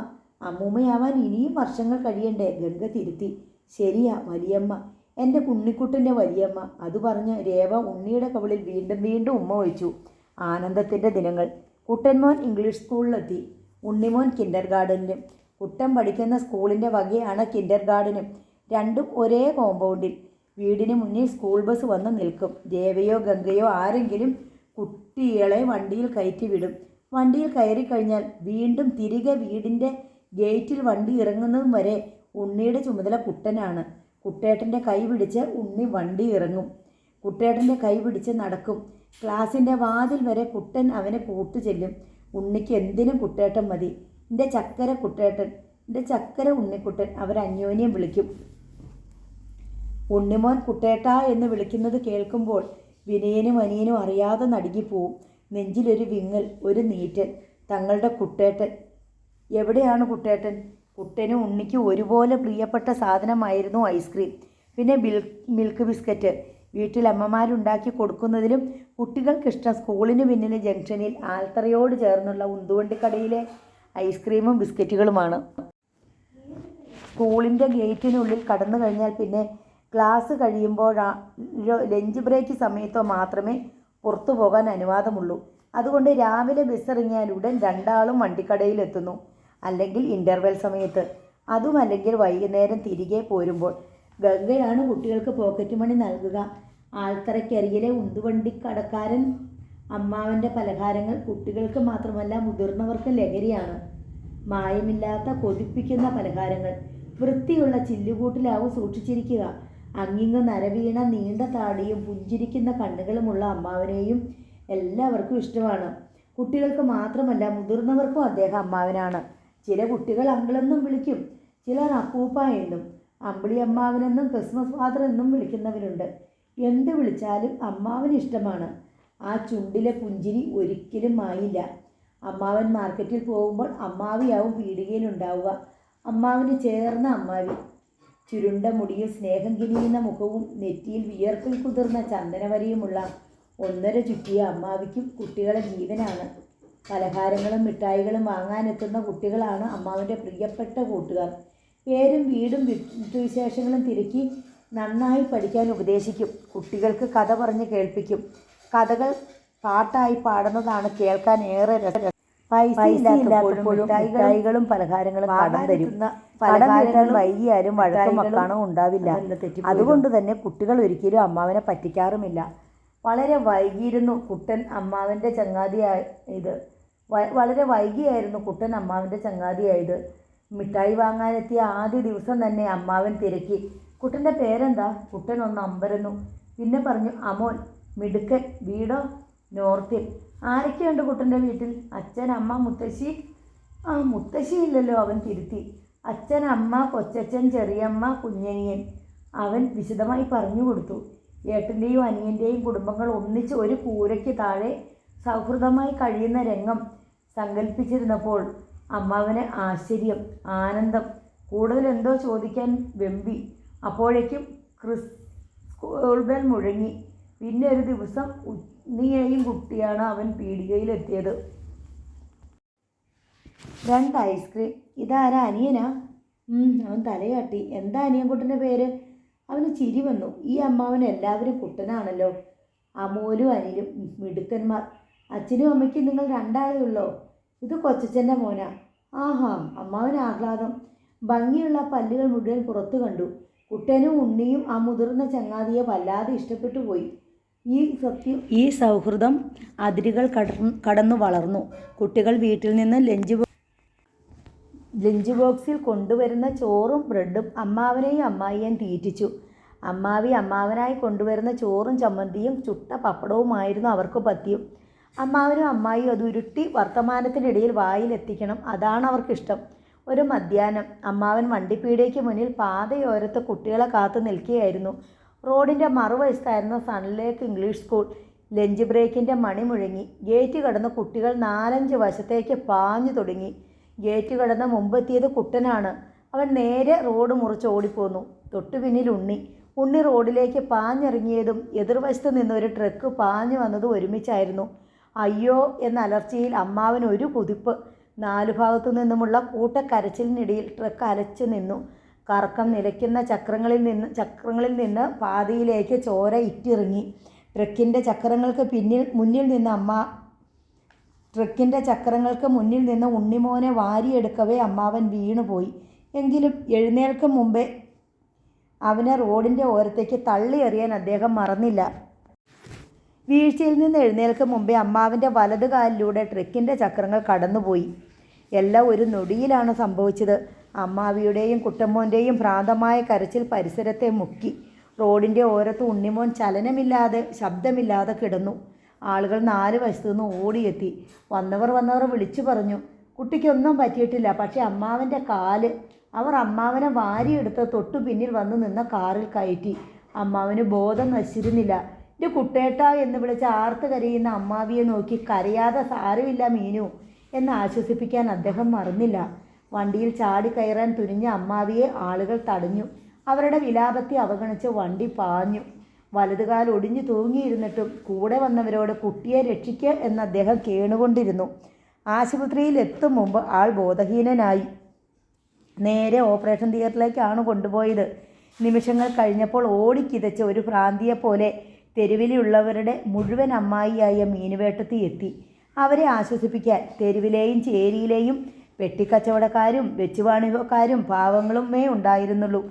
അമ്മൂമ്മയാവാൻ ഇനിയും വർഷങ്ങൾ കഴിയണ്ടേ? ഗംഗ തിരുത്തി. ശരിയാ, വലിയമ്മ, എൻ്റെ ഉണ്ണിക്കുട്ടൻ്റെ വലിയമ്മ. അത് പറഞ്ഞ് രേവ ഉണ്ണിയുടെ കവിളിൽ വീണ്ടും വീണ്ടും ഉമ്മ വച്ചു. ആനന്ദത്തിൻ്റെ ദിനങ്ങൾ. കുട്ടൻമോൻ ഇംഗ്ലീഷ് സ്കൂളിലെത്തി. ഉണ്ണിമോൻ കിൻഡർ ഗാർഡനിലും. കുട്ടൻ പഠിക്കുന്ന സ്കൂളിൻ്റെ വകയാണ് കിൻഡർ ഗാർഡനും. രണ്ടും ഒരേ കോമ്പൗണ്ടിൽ. വീടിന് മുന്നിൽ സ്കൂൾ ബസ് വന്ന് നിൽക്കും. രേവയോ ഗംഗയോ ആരെങ്കിലും കുട്ടികളെ വണ്ടിയിൽ കയറ്റി വിടും. വണ്ടിയിൽ കയറിക്കഴിഞ്ഞാൽ വീണ്ടും തിരികെ വീടിൻ്റെ ഗേറ്റിൽ വണ്ടി ഇറങ്ങുന്നതും വരെ ഉണ്ണിയുടെ ചുമതല കുട്ടനാണ്. കുട്ടേട്ടൻ്റെ കൈ പിടിച്ച് ഉണ്ണി വണ്ടി ഇറങ്ങും. കുട്ടേട്ടൻ്റെ കൈ പിടിച്ച് നടക്കും. ക്ലാസിൻ്റെ വാതിൽ വരെ കുട്ടൻ അവനെ കൂട്ടുചെല്ലും. ഉണ്ണിക്ക് എന്തിനും കുട്ടേട്ടൻ മതി. എൻ്റെ ചക്കര കുട്ടേട്ടൻ, എൻ്റെ ചക്കര ഉണ്ണിക്കുട്ടൻ, അവരന്യോന്യം വിളിക്കും. ഉണ്ണിമോൻ കുട്ടേട്ട എന്ന് വിളിക്കുന്നത് കേൾക്കുമ്പോൾ വിനയനും അനിയനും അറിയാതെ നടുങ്ങിപ്പോവും. നെഞ്ചിലൊരു വിങ്ങൽ, ഒരു നീറ്റൽ. തങ്ങളുടെ കുട്ടേട്ടൻ. എവിടെയാണ് കുട്ടേട്ടൻ? കുട്ടനും ഉണ്ണിക്കും ഒരുപോലെ പ്രിയപ്പെട്ട സാധനമായിരുന്നു ഐസ്ക്രീം. പിന്നെ മിൽക്ക് ബിസ്ക്കറ്റ്. വീട്ടിൽ അമ്മമാരുണ്ടാക്കി കൊടുക്കുന്നതിലും കുട്ടികൾക്കിഷ്ടം സ്കൂളിന് പിന്നിലെ ജംഗ്ഷനിൽ ആൽത്തറയോട് ചേർന്നുള്ള ഉന്തുവണ്ടിക്കടയിലെ ഐസ്ക്രീമും ബിസ്ക്കറ്റുകളുമാണ്. സ്കൂളിൻ്റെ ഗേറ്റിനുള്ളിൽ കടന്നു കഴിഞ്ഞാൽ പിന്നെ ക്ലാസ് കഴിയുമ്പോഴോ ലഞ്ച് ബ്രേക്ക് സമയത്തോ മാത്രമേ പുറത്തു പോകാൻ അനുവാദമുള്ളൂ. അതുകൊണ്ട് രാവിലെ ബസ് ഇറങ്ങിയാൽ ഉടൻ രണ്ടാളും വണ്ടിക്കടയിലെത്തുന്നു. അല്ലെങ്കിൽ ഇൻ്റർവെൽ സമയത്ത്, അതുമല്ലെങ്കിൽ വൈകുന്നേരം തിരികെ പോരുമ്പോൾ. ഗംഗയാണ് കുട്ടികൾക്ക് പോക്കറ്റ് മണി നൽകുക. ആൽത്തറയ്ക്കരികിലെ ഉന്തുവണ്ടിക്കടക്കാരൻ അമ്മാവൻ്റെ പലഹാരങ്ങൾ കുട്ടികൾക്ക് മാത്രമല്ല മുതിർന്നവർക്കും ലഹരിയാണ്. മായമില്ലാത്ത കൊതിപ്പിക്കുന്ന പലഹാരങ്ങൾ. വൃത്തിയുള്ള ചില്ലുകൂട്ടിലാവും സൂക്ഷിച്ചിരിക്കുക. അങ്ങിങ്ങ് നരവീണ നീണ്ട താടിയും പുഞ്ചിരിക്കുന്ന കണ്ണുകളുമുള്ള അമ്മാവനെയും എല്ലാവർക്കും ഇഷ്ടമാണ്. കുട്ടികൾക്ക് മാത്രമല്ല മുതിർന്നവർക്കും അദ്ദേഹം അമ്മാവനാണ്. ചില കുട്ടികൾ അങ്കിളെന്നും വിളിക്കും, ചിലർ അപ്പൂപ്പ എന്നും, അമ്പിളി അമ്മാവനെന്നും ക്രിസ്മസ് ഫാദർ എന്നും വിളിക്കുന്നവരുണ്ട്. എന്ത് വിളിച്ചാലും അമ്മാവന് ഇഷ്ടമാണ്. ആ ചുണ്ടിലെ പുഞ്ചിരി ഒരിക്കലും മായില്ല. അമ്മാവൻ മാർക്കറ്റിൽ പോകുമ്പോൾ അമ്മാവിയാവും പീടികയിലുണ്ടാവുക. അമ്മാവിന് ചേർന്ന അമ്മാവി. ചുരുണ്ട മുടിയും സ്നേഹം കിനിയുന്ന മുഖവും നെറ്റിയിൽ വിയർപ്പിൽ കുതിർന്ന ചന്ദനവരയുമുള്ള 1.5 ചുറ്റിയ അമ്മാവിക്കും കുട്ടികളെ ജീവനാണ്. പലഹാരങ്ങളും മിഠായികളും വാങ്ങാനെത്തുന്ന കുട്ടികളാണ് അമ്മാവിൻ്റെ പ്രിയപ്പെട്ട കൂട്ടുകാർ. പേരും വീടും വിശേഷങ്ങളും തിരക്കി നന്നായി പഠിക്കാൻ ഉപദേശിക്കും. കുട്ടികൾക്ക് കഥ പറഞ്ഞ് കേൾപ്പിക്കും. കഥകൾ പാട്ടായി പാടുന്നതാണ് കേൾക്കാൻ ഏറെ രസം. പൈസ ഇല്ലാത്തപ്പോഴും മിഠായികളും പലഹാരങ്ങളും കടം തരും. കടം വീട്ടാൻ വൈകിയാലും വഴക്കും വക്കാണോ ഉണ്ടാവില്ല. അതുകൊണ്ട് തന്നെ കുട്ടികൾ ഒരിക്കലും അമ്മാവനെ പറ്റിക്കാറുമില്ല. വളരെ വൈകിയിരുന്നു കുട്ടൻ അമ്മാവൻ്റെ ചങ്ങാതിയായത്. വളരെ വൈകിയായിരുന്നു കുട്ടൻ അമ്മാവൻ്റെ ചങ്ങാതിയായത്. മിഠായി വാങ്ങാനെത്തിയ ആദ്യ ദിവസം തന്നെ അമ്മാവൻ തിരക്കി. കുട്ടൻ്റെ പേരെന്താ? കുട്ടൻ ഒന്ന് അമ്പരന്നു. പിന്നെ പറഞ്ഞു, അമോൻ. മിടുക്കൻ. വീടോ? നോർത്തിൽ. ആരൊക്കെയുണ്ട് കുട്ടൻ്റെ വീട്ടിൽ? അച്ഛൻ, അമ്മ, മുത്തശ്ശി? മുത്തശ്ശി ഇല്ലല്ലോ, അവൻ തിരുത്തി. അച്ഛൻ, അമ്മ, കൊച്ചച്ഛൻ, ചെറിയമ്മ, കുഞ്ഞനിയൻ. അവൻ വിശദമായി പറഞ്ഞു കൊടുത്തു. ഏട്ടൻ്റെയും അനിയൻ്റെയും കുടുംബങ്ങൾ ഒന്നിച്ച് ഒരു കൂരയ്ക്ക് താഴെ സൗഹൃദമായി കഴിയുന്ന രംഗം സങ്കല്പിച്ചിരുന്നപ്പോൾ അമ്മാവന് ആശ്ചര്യം, ആനന്ദം, കൂടുതൽ എന്തോ ചോദിക്കാൻ വെമ്പി. അപ്പോഴേക്കും സ്കൂൾ ബെൽ മുഴങ്ങി. പിന്നെ ഒരു ദിവസം ഉണ്ണിയെയും കുട്ടിയാണ് അവൻ പീടികയിലെത്തിയത്. 2 ഐസ്ക്രീം. ഇതാരാ? അനിയനാ? അവൻ തലയാട്ടി. എന്താ അനിയൻകുട്ടൻ്റെ പേര്? അവന് ചിരി വന്നു. ഈ അമ്മാവൻ എല്ലാവരും കുട്ടനാണല്ലോ. അമോലും അനിലും മിടുക്കന്മാർ. അച്ഛനും അമ്മയ്ക്കും നിങ്ങൾ 2 ആളേ ഉള്ളോ? ഇത് കൊച്ചച്ഛൻ്റെ മോനാ. ആഹാ. അമ്മാവൻ ആഹ്ലാദം. ഭംഗിയുള്ള പല്ലുകൾ മുഴുവൻ പുറത്തു കണ്ടു. കുട്ടനും ഉണ്ണിയും ആ മുതിർന്ന ചങ്ങാതിയെ വല്ലാതെ ഇഷ്ടപ്പെട്ടു പോയി. ഈ സൗഹൃദം അതിരുകൾ കടന്നു വളർന്നു. കുട്ടികൾ വീട്ടിൽ നിന്ന് ലഞ്ച് ബോക്സിൽ കൊണ്ടുവരുന്ന ചോറും ബ്രെഡും അമ്മാവനെയും അമ്മായിയെയും തീറ്റിച്ചു. അമ്മാവി അമ്മാവനായി കൊണ്ടുവരുന്ന ചോറും ചമ്മന്തിയും ചുട്ട പപ്പടവുമായിരുന്നു അവർക്ക് പതിവ്. അമ്മാവനും അമ്മായിയും അത് ഉരുട്ടി വർത്തമാനത്തിനിടയിൽ വായിലെത്തിക്കണം. അതാണ് അവർക്കിഷ്ടം. ഒരു മധ്യാഹ്നം അമ്മാവൻ വണ്ടിപ്പീടികയ്ക്ക് മുന്നിൽ പാതയോരത്ത് കുട്ടികളെ കാത്തു നിൽക്കുകയായിരുന്നു. റോഡിൻ്റെ മറുവശത്തായിരുന്ന സൺലേക്ക് ഇംഗ്ലീഷ് സ്കൂൾ. ലഞ്ച് ബ്രേക്കിൻ്റെ മണി മുഴങ്ങി. ഗേറ്റ് കടന്ന് കുട്ടികൾ 4-5 വശത്തേക്ക് പാഞ്ഞു തുടങ്ങി. ഗേറ്റ് കടന്ന് മുമ്പെത്തിയത് കുട്ടനാണ്. അവൻ നേരെ റോഡ് മുറിച്ച് ഓടിപ്പോന്നു. തൊട്ടു പിന്നിൽ ഉണ്ണി റോഡിലേക്ക് പാഞ്ഞിറങ്ങിയതും എതിർവശത്ത് നിന്നൊരു ട്രക്ക് പാഞ്ഞു വന്നതും ഒരുമിച്ചായിരുന്നു. അയ്യോ എന്ന അലർച്ചയിൽ അമ്മാവൻ ഒരു കുതിപ്പ്. 4 ഭാഗത്തു നിന്നുമുള്ള കൂട്ടക്കരച്ചിലിനിടയിൽ ട്രക്ക് അലച്ചു നിന്നു. കറക്കം നിലയ്ക്കുന്ന ചക്രങ്ങളിൽ നിന്ന് പാതയിലേക്ക് ചോര ഇറ്റിറങ്ങി. ട്രക്കിൻ്റെ ചക്രങ്ങൾക്ക് മുന്നിൽ നിന്ന് ഉണ്ണിമോനെ വാരിയെടുക്കവേ അമ്മാവൻ വീണുപോയി. എങ്കിലും എഴുന്നേൽക്കും മുമ്പേ അവനെ റോഡിൻ്റെ ഓരത്തേക്ക് തള്ളിയെറിയാൻ അദ്ദേഹം മറന്നില്ല. വീഴ്ചയിൽ നിന്ന് എഴുന്നേൽക്കും മുമ്പേ അമ്മാവൻ്റെ വലതു കാലിലൂടെ ട്രക്കിൻ്റെ ചക്രങ്ങൾ കടന്നുപോയി. എല്ലാം ഒരു നൊടിയിലാണ് സംഭവിച്ചത്. അമ്മാവിയുടെയും കുട്ടമ്മോൻ്റെയും ഭ്രാന്തമായ കരച്ചിൽ പരിസരത്തെ മുക്കി. റോഡിൻ്റെ ഓരത്ത് ഉണ്ണിമോൻ ചലനമില്ലാതെ ശബ്ദമില്ലാതെ കിടന്നു. ആളുകൾ 4 വശത്തു നിന്ന് ഓടിയെത്തി. വന്നവർ വിളിച്ചു പറഞ്ഞു, കുട്ടിക്കൊന്നും പറ്റിയിട്ടില്ല, പക്ഷേ അമ്മാവൻ്റെ കാല്. അവർ അമ്മാവനെ വാരിയെടുത്ത് തൊട്ടു പിന്നിൽ വന്നു നിന്ന കാറിൽ കയറ്റി. അമ്മാവന് ബോധം നശിച്ചിരുന്നില്ല. എൻ്റെ കുട്ടേട്ടാ എന്ന് വിളിച്ച് ആർത്ത് കരയുന്ന അമ്മാവിയെ നോക്കി കരയാതെ സാരമില്ല മീനു എന്ന് ആശ്വസിപ്പിക്കാൻ അദ്ദേഹം മറന്നില്ല. വണ്ടിയിൽ ചാടി കയറാൻ തുനിഞ്ഞ അമ്മാവിയെ ആളുകൾ തടഞ്ഞു. അവരുടെ വിലാപത്തെ അവഗണിച്ച് വണ്ടി പാഞ്ഞു. വലതുകാൽ ഒടിഞ്ഞു തൂങ്ങിയിരുന്നിട്ടും കൂടെ വന്നവരോട് കുട്ടിയെ രക്ഷിക്കുക എന്ന് അദ്ദേഹം കേണുകൊണ്ടിരുന്നു. ആശുപത്രിയിൽ എത്തും മുമ്പ് ആൾ ബോധഹീനനായി. നേരെ ഓപ്പറേഷൻ തിയേറ്ററിലേക്കാണ് കൊണ്ടുപോയത്. നിമിഷങ്ങൾ കഴിഞ്ഞപ്പോൾ ഓടിക്കിതച്ച് ഒരു ഭ്രാന്തിയെപ്പോലെ തെരുവിലുള്ളവരുടെ മുഴുവൻ അമ്മായിയായ മീനുവേട്ടത്തി എത്തി. അവരെ ആശ്വസിപ്പിക്കാൻ തെരുവിലെയും ചേരിയിലെയും പെട്ടിക്കച്ചവടക്കാരും വെച്ചുവാണികക്കാരും പാവങ്ങളുമേ ഉണ്ടായിരുന്നുള്ളൂ.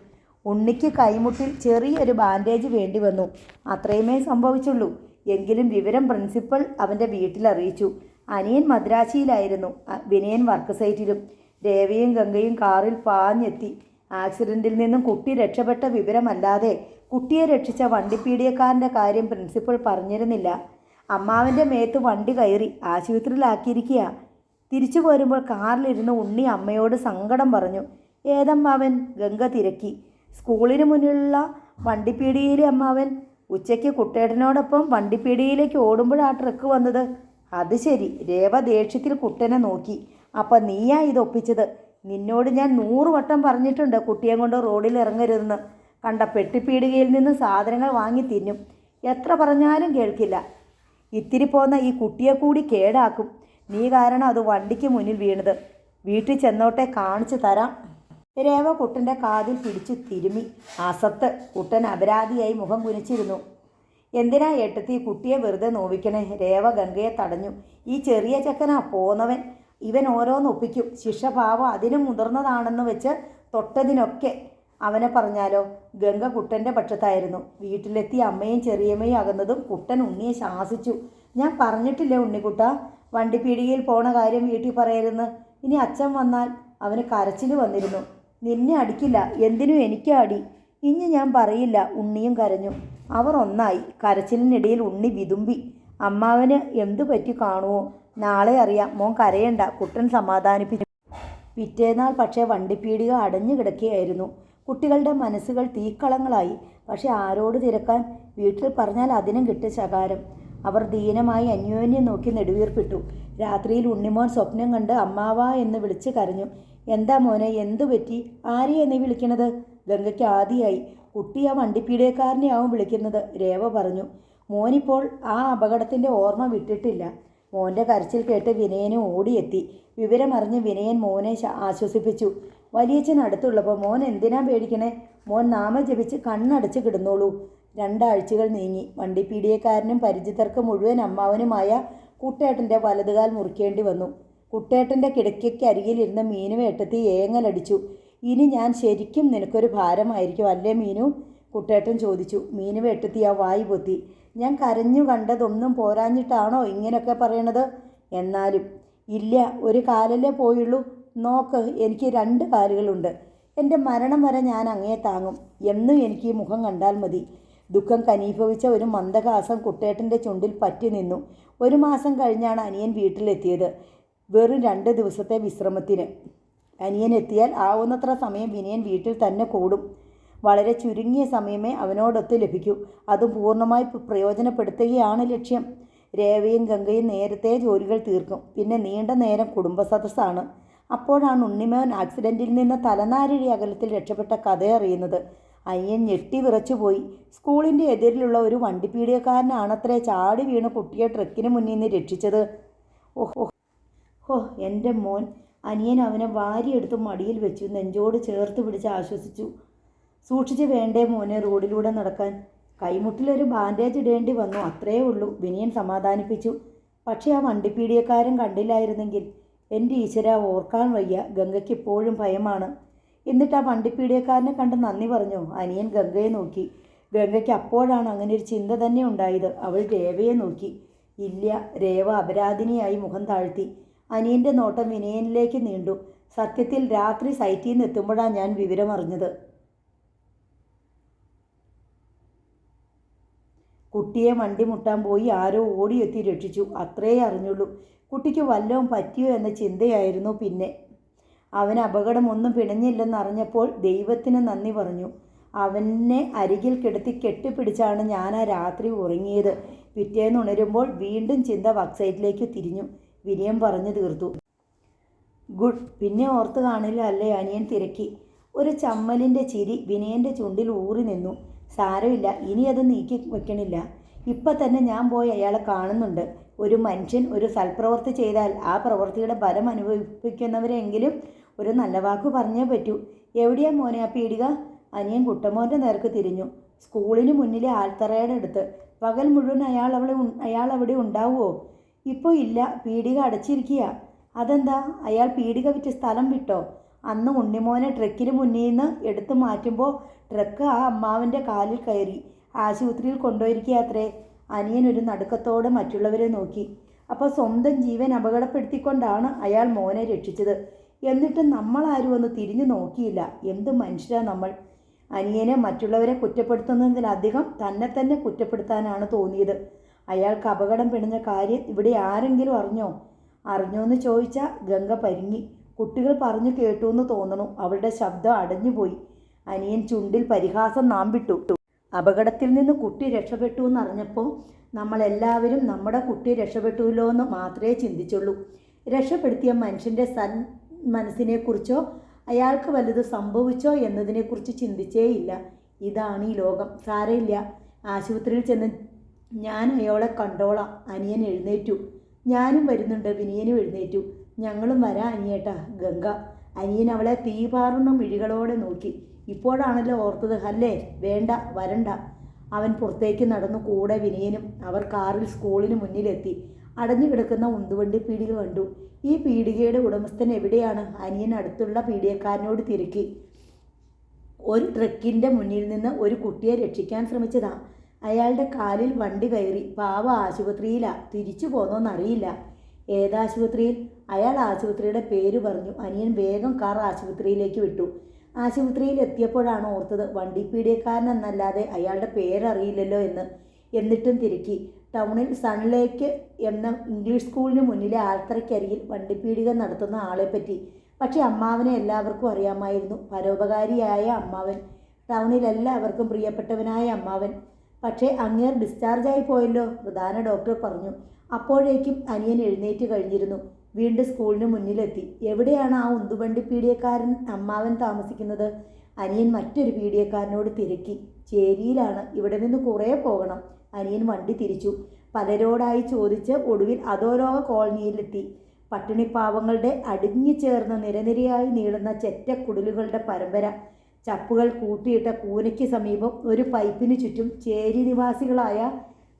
ഉണ്ണിക്ക് കൈമുട്ടിൽ ചെറിയൊരു ബാൻഡേജ് വേണ്ടി വന്നു. അത്രയുമേ സംഭവിച്ചുള്ളൂ. എങ്കിലും വിവരം പ്രിൻസിപ്പൽ അവൻ്റെ വീട്ടിലറിയിച്ചു. അനിയൻ മദ്രാശിയിലായിരുന്നു, വിനയൻ വർക്ക് സൈറ്റിലും. രേവയും ഗംഗയും കാറിൽ പാഞ്ഞെത്തി. ആക്സിഡൻറ്റിൽ നിന്നും കുട്ടി രക്ഷപ്പെട്ട വിവരമല്ലാതെ കുട്ടിയെ രക്ഷിച്ച വണ്ടിപ്പീടിയക്കാരൻ്റെ കാര്യം പ്രിൻസിപ്പൽ പറഞ്ഞിരുന്നില്ല. അമ്മാവൻ്റെ മേത്ത് വണ്ടി കയറി ആശുപത്രിയിലാക്കിയിരിക്കുക. തിരിച്ചു പോരുമ്പോൾ കാറിലിരുന്ന് ഉണ്ണി അമ്മയോട് സങ്കടം പറഞ്ഞു. ഏതമ്മാവൻ? ഗംഗ തിരക്കി. സ്കൂളിന് മുന്നിലുള്ള വണ്ടിപ്പീടികയിലെ അമ്മാവൻ. ഉച്ചയ്ക്ക് കുട്ടേട്ടനോടൊപ്പം വണ്ടിപ്പീടികയിലേക്ക് ഓടുമ്പോഴാ ട്രക്ക് വന്നത്. അത് ശരി. രേവ ദേഷ്യത്തിൽ കുട്ടനെ നോക്കി. അപ്പം നീയാ ഇതൊപ്പിച്ചത്? നിന്നോട് ഞാൻ 100 വട്ടം പറഞ്ഞിട്ടുണ്ട് കുട്ടിയെ കൊണ്ട് റോഡിൽ ഇറങ്ങരുതെന്ന്. കണ്ട പെട്ടിപ്പീടികയിൽ നിന്ന് സാധനങ്ങൾ വാങ്ങി തിന്നും. എത്ര പറഞ്ഞാലും കേൾക്കില്ല. ഇത്തിരി പോന്ന ഈ കുട്ടിയെ കൂടി കേടാക്കും. നീ കാരണം അത് വണ്ടിക്ക് മുന്നിൽ വീണത്. വീട്ടിൽ ചെന്നോട്ടെ, കാണിച്ചു തരാം. രേവ കുട്ടൻ്റെ കാതിൽ പിടിച്ചു തിരുമി. അസത്ത്. കുട്ടൻ അപരാധിയായി മുഖം കുനിച്ചിരുന്നു. എന്തിനാ ഏട്ടത്തി കുട്ടിയെ വെറുതെ നോവിക്കണേ? രേവ ഗംഗയെ തടഞ്ഞു. ഈ ചെറിയ ചെക്കനാ പോന്നവൻ. ഇവൻ ഓരോന്നൊപ്പിക്കും. ശിക്ഷ പാവം അതിനും മുതിർന്നതാണെന്ന് വെച്ച് തൊട്ടതിനൊക്കെ അവനെ പറഞ്ഞാലോ? ഗംഗ കുട്ടൻ്റെ പക്ഷത്തായിരുന്നു. വീട്ടിലെത്തി അമ്മയും ചെറിയമ്മയും അകന്നതും കുട്ടൻ ഉണ്ണിയെ ശാസിച്ചു. ഞാൻ പറഞ്ഞിട്ടില്ലേ ഉണ്ണിക്കുട്ട, വണ്ടിപ്പീടികയിൽ പോണ കാര്യം വീട്ടിൽ പറയരുന്ന്. ഇനി അച്ഛൻ വന്നാൽ അവന് കരച്ചിൽ വന്നിരുന്നു. നിന്നെ അടിക്കില്ല, എന്തിനും എനിക്ക് അടി. ഇനി ഞാൻ പറയില്ല. ഉണ്ണിയും കരഞ്ഞു. അവർ ഒന്നായി. കരച്ചിലിനിടയിൽ ഉണ്ണി വിതുമ്പി. അമ്മാവന് എന്തു പറ്റി കാണുമോ? നാളെ അറിയാം, മോൻ കരയണ്ട, കുട്ടൻ സമാധാനിപ്പിച്ചു. പിറ്റേന്നാൾ പക്ഷേ വണ്ടിപ്പീടിക അടഞ്ഞു കിടക്കുകയായിരുന്നു. കുട്ടികളുടെ മനസ്സുകൾ തീക്കളങ്ങളായി. പക്ഷെ ആരോട് തിരക്കാൻ? വീട്ടിൽ പറഞ്ഞാൽ അതിനും കിട്ടും ശകാരം. അവർ ദീനമായി അന്യോന്യം നോക്കി നെടുവീർപ്പിട്ടു. രാത്രിയിൽ ഉണ്ണിമോൻ സ്വപ്നം കണ്ട് അമ്മാവാ എന്ന് വിളിച്ച് കരഞ്ഞു. എന്താ മോനെ, എന്തു പറ്റി? ആരെയാ നീ വിളിക്കണത്? ഗംഗയ്ക്ക് ആദിയായി. കുട്ടി ആ വണ്ടിപ്പീടികക്കാരനെയാവും വിളിക്കുന്നത്, രേവ പറഞ്ഞു. മോനിപ്പോൾ ആ അപകടത്തിൻ്റെ ഓർമ്മ വിട്ടിട്ടില്ല. മോൻ്റെ കരച്ചിൽ കേട്ട് വിനയനും ഓടിയെത്തി. വിവരമറിഞ്ഞ് വിനയൻ മോനെ ആശ്വസിപ്പിച്ചു. വലിയച്ഛൻ അടുത്തുള്ളപ്പോൾ മോൻ എന്തിനാ പേടിക്കണേ? മോൻ നാമം ജപിച്ച് കണ്ണടച്ച് കിടന്നോളൂ. 2 ആഴ്ചകൾ നീങ്ങി. വണ്ടിപ്പീടികക്കാരനും പരിചിതർക്ക് മുഴുവൻ അമ്മാവനുമായ കുട്ടേട്ടൻ്റെ വലതുകാൽ മുറിക്കേണ്ടി വന്നു. കുട്ടേട്ടൻ്റെ കിടക്കയ്ക്ക് അരികിലിരുന്ന മീനു ഏട്ടത്തി ഏങ്ങലടിച്ചു. ഇനി ഞാൻ ശരിക്കും നിനക്കൊരു ഭാരമായിരിക്കും അല്ലേ മീനു? കുട്ടേട്ടൻ ചോദിച്ചു. മീനു ഏട്ടത്തി ആ വായി പൊത്തി. ഞാൻ കരഞ്ഞു കണ്ടതൊന്നും പോരാഞ്ഞിട്ടാണോ ഇങ്ങനെയൊക്കെ പറയണത്? എന്നാലും ഇല്ല, ഒരു കാലല്ലേ പോയുള്ളൂ. നോക്ക്, എനിക്ക് 2 കാലുകളുണ്ട്. എൻ്റെ മരണം വരെ ഞാൻ അങ്ങേ താങ്ങും. എന്നും എനിക്ക് ഈ മുഖം കണ്ടാൽ മതി. ദുഃഖം കനീഭവിച്ച ഒരു മന്ദഹാസം കുട്ടേട്ടൻ്റെ ചുണ്ടിൽ പറ്റി നിന്നു. 1 മാസം കഴിഞ്ഞാണ് അനിയൻ വീട്ടിലെത്തിയത്. വെറും 2 ദിവസത്തെ വിശ്രമത്തിന്. അനിയൻ എത്തിയാൽ ആവുന്നത്ര സമയം വിനയൻ വീട്ടിൽ തന്നെ കൂടും. വളരെ ചുരുങ്ങിയ സമയമേ അവനോടൊത്ത് ലഭിക്കൂ. അതും പൂർണ്ണമായി പ്രയോജനപ്പെടുത്തുകയാണ് ലക്ഷ്യം. രേവയും ഗംഗയും നേരത്തെ ജോലികൾ തീർക്കും. പിന്നെ നീണ്ട നേരം കുടുംബസദസ്സാണ്. അപ്പോഴാണ് ഉണ്ണിമോൻ ആക്സിഡൻറ്റിൽ നിന്ന് തലനാരിഴി അകലത്തിൽ രക്ഷപ്പെട്ട കഥ അറിയുന്നത്. അയ്യൻ ഞെട്ടി വിറച്ചുപോയി. സ്കൂളിൻ്റെ എതിരിലുള്ള ഒരു വണ്ടിപ്പീടികക്കാരനാണത്രേ ചാടി വീണ് കുട്ടിയെ ട്രക്കിന് മുന്നിൽ നിന്ന് രക്ഷിച്ചത്. ഓഹോ ഹോ, എൻ്റെ മോൻ. അനിയൻ അവനെ വാരിയെടുത്ത് മടിയിൽ വെച്ചു. നെഞ്ചോട് ചേർത്ത് പിടിച്ച് ആശ്വസിച്ചു. സൂക്ഷിച്ച് വേണ്ടേ മോനെ റോഡിലൂടെ നടക്കാൻ? കൈമുട്ടിലൊരു ബാൻഡേജ് ഇടേണ്ടി വന്നു, അത്രയേ ഉള്ളൂ, വിനയൻ സമാധാനിപ്പിച്ചു. പക്ഷേ ആ വണ്ടിപ്പീടികക്കാരൻ കണ്ടില്ലായിരുന്നെങ്കിൽ? എൻ്റെ ഈശ്വര, ഓർക്കാൻ വയ്യ. ഗംഗയ്ക്ക് ഇപ്പോഴും ഭയമാണ്. എന്നിട്ട് ആ വണ്ടിപ്പീടികക്കാരനെ കണ്ട് നന്ദി പറഞ്ഞു. അനിയൻ ഗംഗയെ നോക്കി. ഗംഗയ്ക്ക് അപ്പോഴാണ് അങ്ങനെ ഒരു ചിന്ത തന്നെ ഉണ്ടായത്. അവൾ രേവയെ നോക്കി. ഇല്ല. രേവ അപരാധിനിയായി മുഖം താഴ്ത്തി. അനിയൻ്റെ നോട്ടം വിനയനിലേക്ക് നീണ്ടു. സത്യത്തിൽ രാത്രി സൈറ്റിൽ നിന്ന് എത്തുമ്പോഴാണ് ഞാൻ വിവരമറിഞ്ഞത്. കുട്ടിയെ വണ്ടി മുട്ടാൻ പോയി ആരോ ഓടിയെത്തി രക്ഷിച്ചു. അത്രേ അറിഞ്ഞുള്ളൂ. കുട്ടിക്ക് വല്ലതും പറ്റിയോ എന്ന ചിന്തയായിരുന്നു പിന്നെ. അവന് അപകടമൊന്നും പിണഞ്ഞില്ലെന്നറിഞ്ഞപ്പോൾ ദൈവത്തിന് നന്ദി പറഞ്ഞു. അവനെ അരികിൽ കിടത്തി കെട്ടിപ്പിടിച്ചാണ് ഞാൻ ആ രാത്രി ഉറങ്ങിയത്. പിറ്റേന്ന് ഉണരുമ്പോൾ വീണ്ടും ചിന്ത വക്സൈറ്റിലേക്ക് തിരിഞ്ഞു. വിനയം പറഞ്ഞു തീർത്തു. ഗുഡ്. പിന്നെ ഓർത്ത് കാണില്ല അല്ലേ? അനിയൻ തിരക്കി. ഒരു ചമ്മലിൻ്റെ ചിരി വിനയൻ്റെ ചുണ്ടിൽ ഊറി നിന്നു. സാരമില്ല, ഇനി അത് നീക്കി വെക്കണില്ല. ഇപ്പം തന്നെ ഞാൻ പോയി അയാളെ കാണുന്നുണ്ട്. ഒരു മനുഷ്യൻ ഒരു സൽപ്രവൃത്തി ചെയ്താൽ ആ പ്രവൃത്തിയുടെ ഫലം അനുഭവിക്കുന്നവരെങ്കിലും ഒരു നല്ല വാക്ക് പറഞ്ഞേ പറ്റൂ. എവിടെയാ മോനെ ആ പീടിക? അനിയൻ കുട്ടമോൻ്റെ നേർക്ക് തിരിഞ്ഞു. സ്കൂളിന് മുന്നിലെ ആൽത്തറയുടെ അടുത്ത്. പകൽ മുഴുവൻ അയാൾ അവിടെ ഉണ്ടാവുമോ? ഇപ്പോൾ ഇല്ല, പീടിക അടച്ചിരിക്കുക. അതെന്താ? അയാൾ പീടിക വിറ്റ് സ്ഥലം വിട്ടോ? അന്ന് ഉണ്ണിമോനെ ട്രക്കിന് മുന്നിൽ നിന്ന് എടുത്തു മാറ്റുമ്പോൾ ട്രക്ക് ആ അമ്മാവൻ്റെ കാലിൽ കയറി ആശുപത്രിയിൽ കൊണ്ടുപോയിരിക്കുക അത്രേ. അനിയൻ ഒരു നടുക്കത്തോടെ മറ്റുള്ളവരെ നോക്കി. അപ്പോൾ സ്വന്തം ജീവൻ അപകടപ്പെടുത്തിക്കൊണ്ടാണ് അയാൾ മോനെ രക്ഷിച്ചത്. എന്നിട്ട് നമ്മളാരും ഒന്ന് തിരിഞ്ഞു നോക്കിയില്ല. എന്ത് മനുഷ്യരാണ് നമ്മൾ! അനിയനെ മറ്റുള്ളവരെ കുറ്റപ്പെടുത്തുന്നതിലധികം തന്നെ കുറ്റപ്പെടുത്താനാണ് തോന്നിയത്. അയാൾക്ക് അപകടം പിണഞ്ഞ കാര്യം ഇവിടെ ആരെങ്കിലും അറിഞ്ഞോന്ന് ചോദിച്ചാൽ ഗംഗ പരിങ്ങി. കുട്ടികൾ പറഞ്ഞു കേട്ടു എന്ന് തോന്നണു. അവളുടെ ശബ്ദം അടഞ്ഞുപോയി. അനിയൻ ചുണ്ടിൽ പരിഹാസം നാമ്പിട്ടു. അപകടത്തിൽ നിന്ന് കുട്ടി രക്ഷപ്പെട്ടു എന്നറിഞ്ഞപ്പോൾ നമ്മളെല്ലാവരും നമ്മുടെ കുട്ടി രക്ഷപ്പെട്ടുല്ലോ എന്ന് മാത്രമേ ചിന്തിച്ചുള്ളൂ. രക്ഷപ്പെടുത്തിയ മനുഷ്യൻ്റെ മനസ്സിനെക്കുറിച്ചോ അയാൾക്ക് വലുത് സംഭവിച്ചോ എന്നതിനെക്കുറിച്ച് ചിന്തിച്ചേയില്ല. ഇതാണ് ഈ ലോകം. സാരമില്ല, ആശുപത്രിയിൽ ചെന്ന് ഞാൻ അയാളെ കണ്ടോളാം. അനിയൻ എഴുന്നേറ്റു. ഞാനും വരുന്നുണ്ട്. വിനയനും എഴുന്നേറ്റു. ഞങ്ങളും വരാം അനിയേട്ടാ. ഗംഗ. അനിയൻ അവളെ തീപാറുന്ന മിഴികളോടെ നോക്കി. ഇപ്പോഴാണല്ലോ ഓർത്തത് അല്ലേ? വേണ്ട, വരണ്ട. അവൻ പുറത്തേക്ക് നടന്നു. കൂടെ വിനയനും. അവർ കാറിൽ സ്കൂളിന് മുന്നിലെത്തി. അടഞ്ഞു കിടക്കുന്ന ഉന്തുവണ്ടി പീടിക കണ്ടു. ഈ പീടികയുടെ ഉടമസ്ഥൻ എവിടെയാണ്? അനിയൻ അടുത്തുള്ള പീടികക്കാരനോട് തിരക്കി. ഒരു ട്രക്കിൻ്റെ മുന്നിൽ നിന്ന് ഒരു കുട്ടിയെ രക്ഷിക്കാൻ ശ്രമിച്ചതാ. അയാളുടെ കാലിൽ വണ്ടി കയറി. പാവ ആശുപത്രിയിലാ. തിരിച്ചു പോന്നോന്നറിയില്ല. ഏതാശുപത്രിയിൽ? അയാൾ ആശുപത്രിയുടെ പേര് പറഞ്ഞു. അനിയൻ വേഗം കാർ ആശുപത്രിയിലേക്ക് വിട്ടു. ആശുപത്രിയിൽ എത്തിയപ്പോഴാണ് ഓർത്തത് വണ്ടിപ്പീടികക്കാരനെന്നല്ലാതെ അയാളുടെ പേരറിയില്ലല്ലോ എന്ന്. എന്നിട്ടും തിരക്കി. ടൗണിൽ സൺലേക്ക് എന്ന ഇംഗ്ലീഷ് സ്കൂളിന് മുന്നിലെ ആൽത്തറയ്ക്കരികിൽ വണ്ടിപ്പീടിക നടത്തുന്ന ആളെപ്പറ്റി. പക്ഷെ അമ്മാവനെ എല്ലാവർക്കും അറിയാമായിരുന്നു. പരോപകാരിയായ അമ്മാവൻ, ടൗണിൽ എല്ലാവർക്കും പ്രിയപ്പെട്ടവനായ അമ്മാവൻ. പക്ഷേ അങ്ങേർ ഡിസ്ചാർജായി പോയല്ലോ, പ്രധാന ഡോക്ടർ പറഞ്ഞു. അപ്പോഴേക്കും അനിയൻ എഴുന്നേറ്റ് കഴിഞ്ഞിരുന്നു. വീണ്ടും സ്കൂളിന് മുന്നിലെത്തി. എവിടെയാണ് ആ ഉന്തുവണ്ടി പീടികക്കാരൻ അമ്മാവൻ താമസിക്കുന്നത്? അനിയൻ മറ്റൊരു പീടികക്കാരനോട് തിരക്കി. ചേരിയിലാണ്, ഇവിടെ നിന്ന് കുറേ പോകണം. അനിയൻ വണ്ടി തിരിച്ചു. പലരോടായി ചോദിച്ച് ഒടുവിൽ അധോലോക കോളനിയിലെത്തി. പട്ടിണിപ്പാവങ്ങളുടെ അടുങ്ങിച്ചേർന്ന് നിരനിരയായി നീളുന്ന ചെറ്റക്കുടിലുകളുടെ പരമ്പര. ചപ്പുകൾ കൂട്ടിയിട്ട കൂനയ്ക്ക് സമീപം ഒരു പൈപ്പിന് ചുറ്റും ചേരി നിവാസികളായ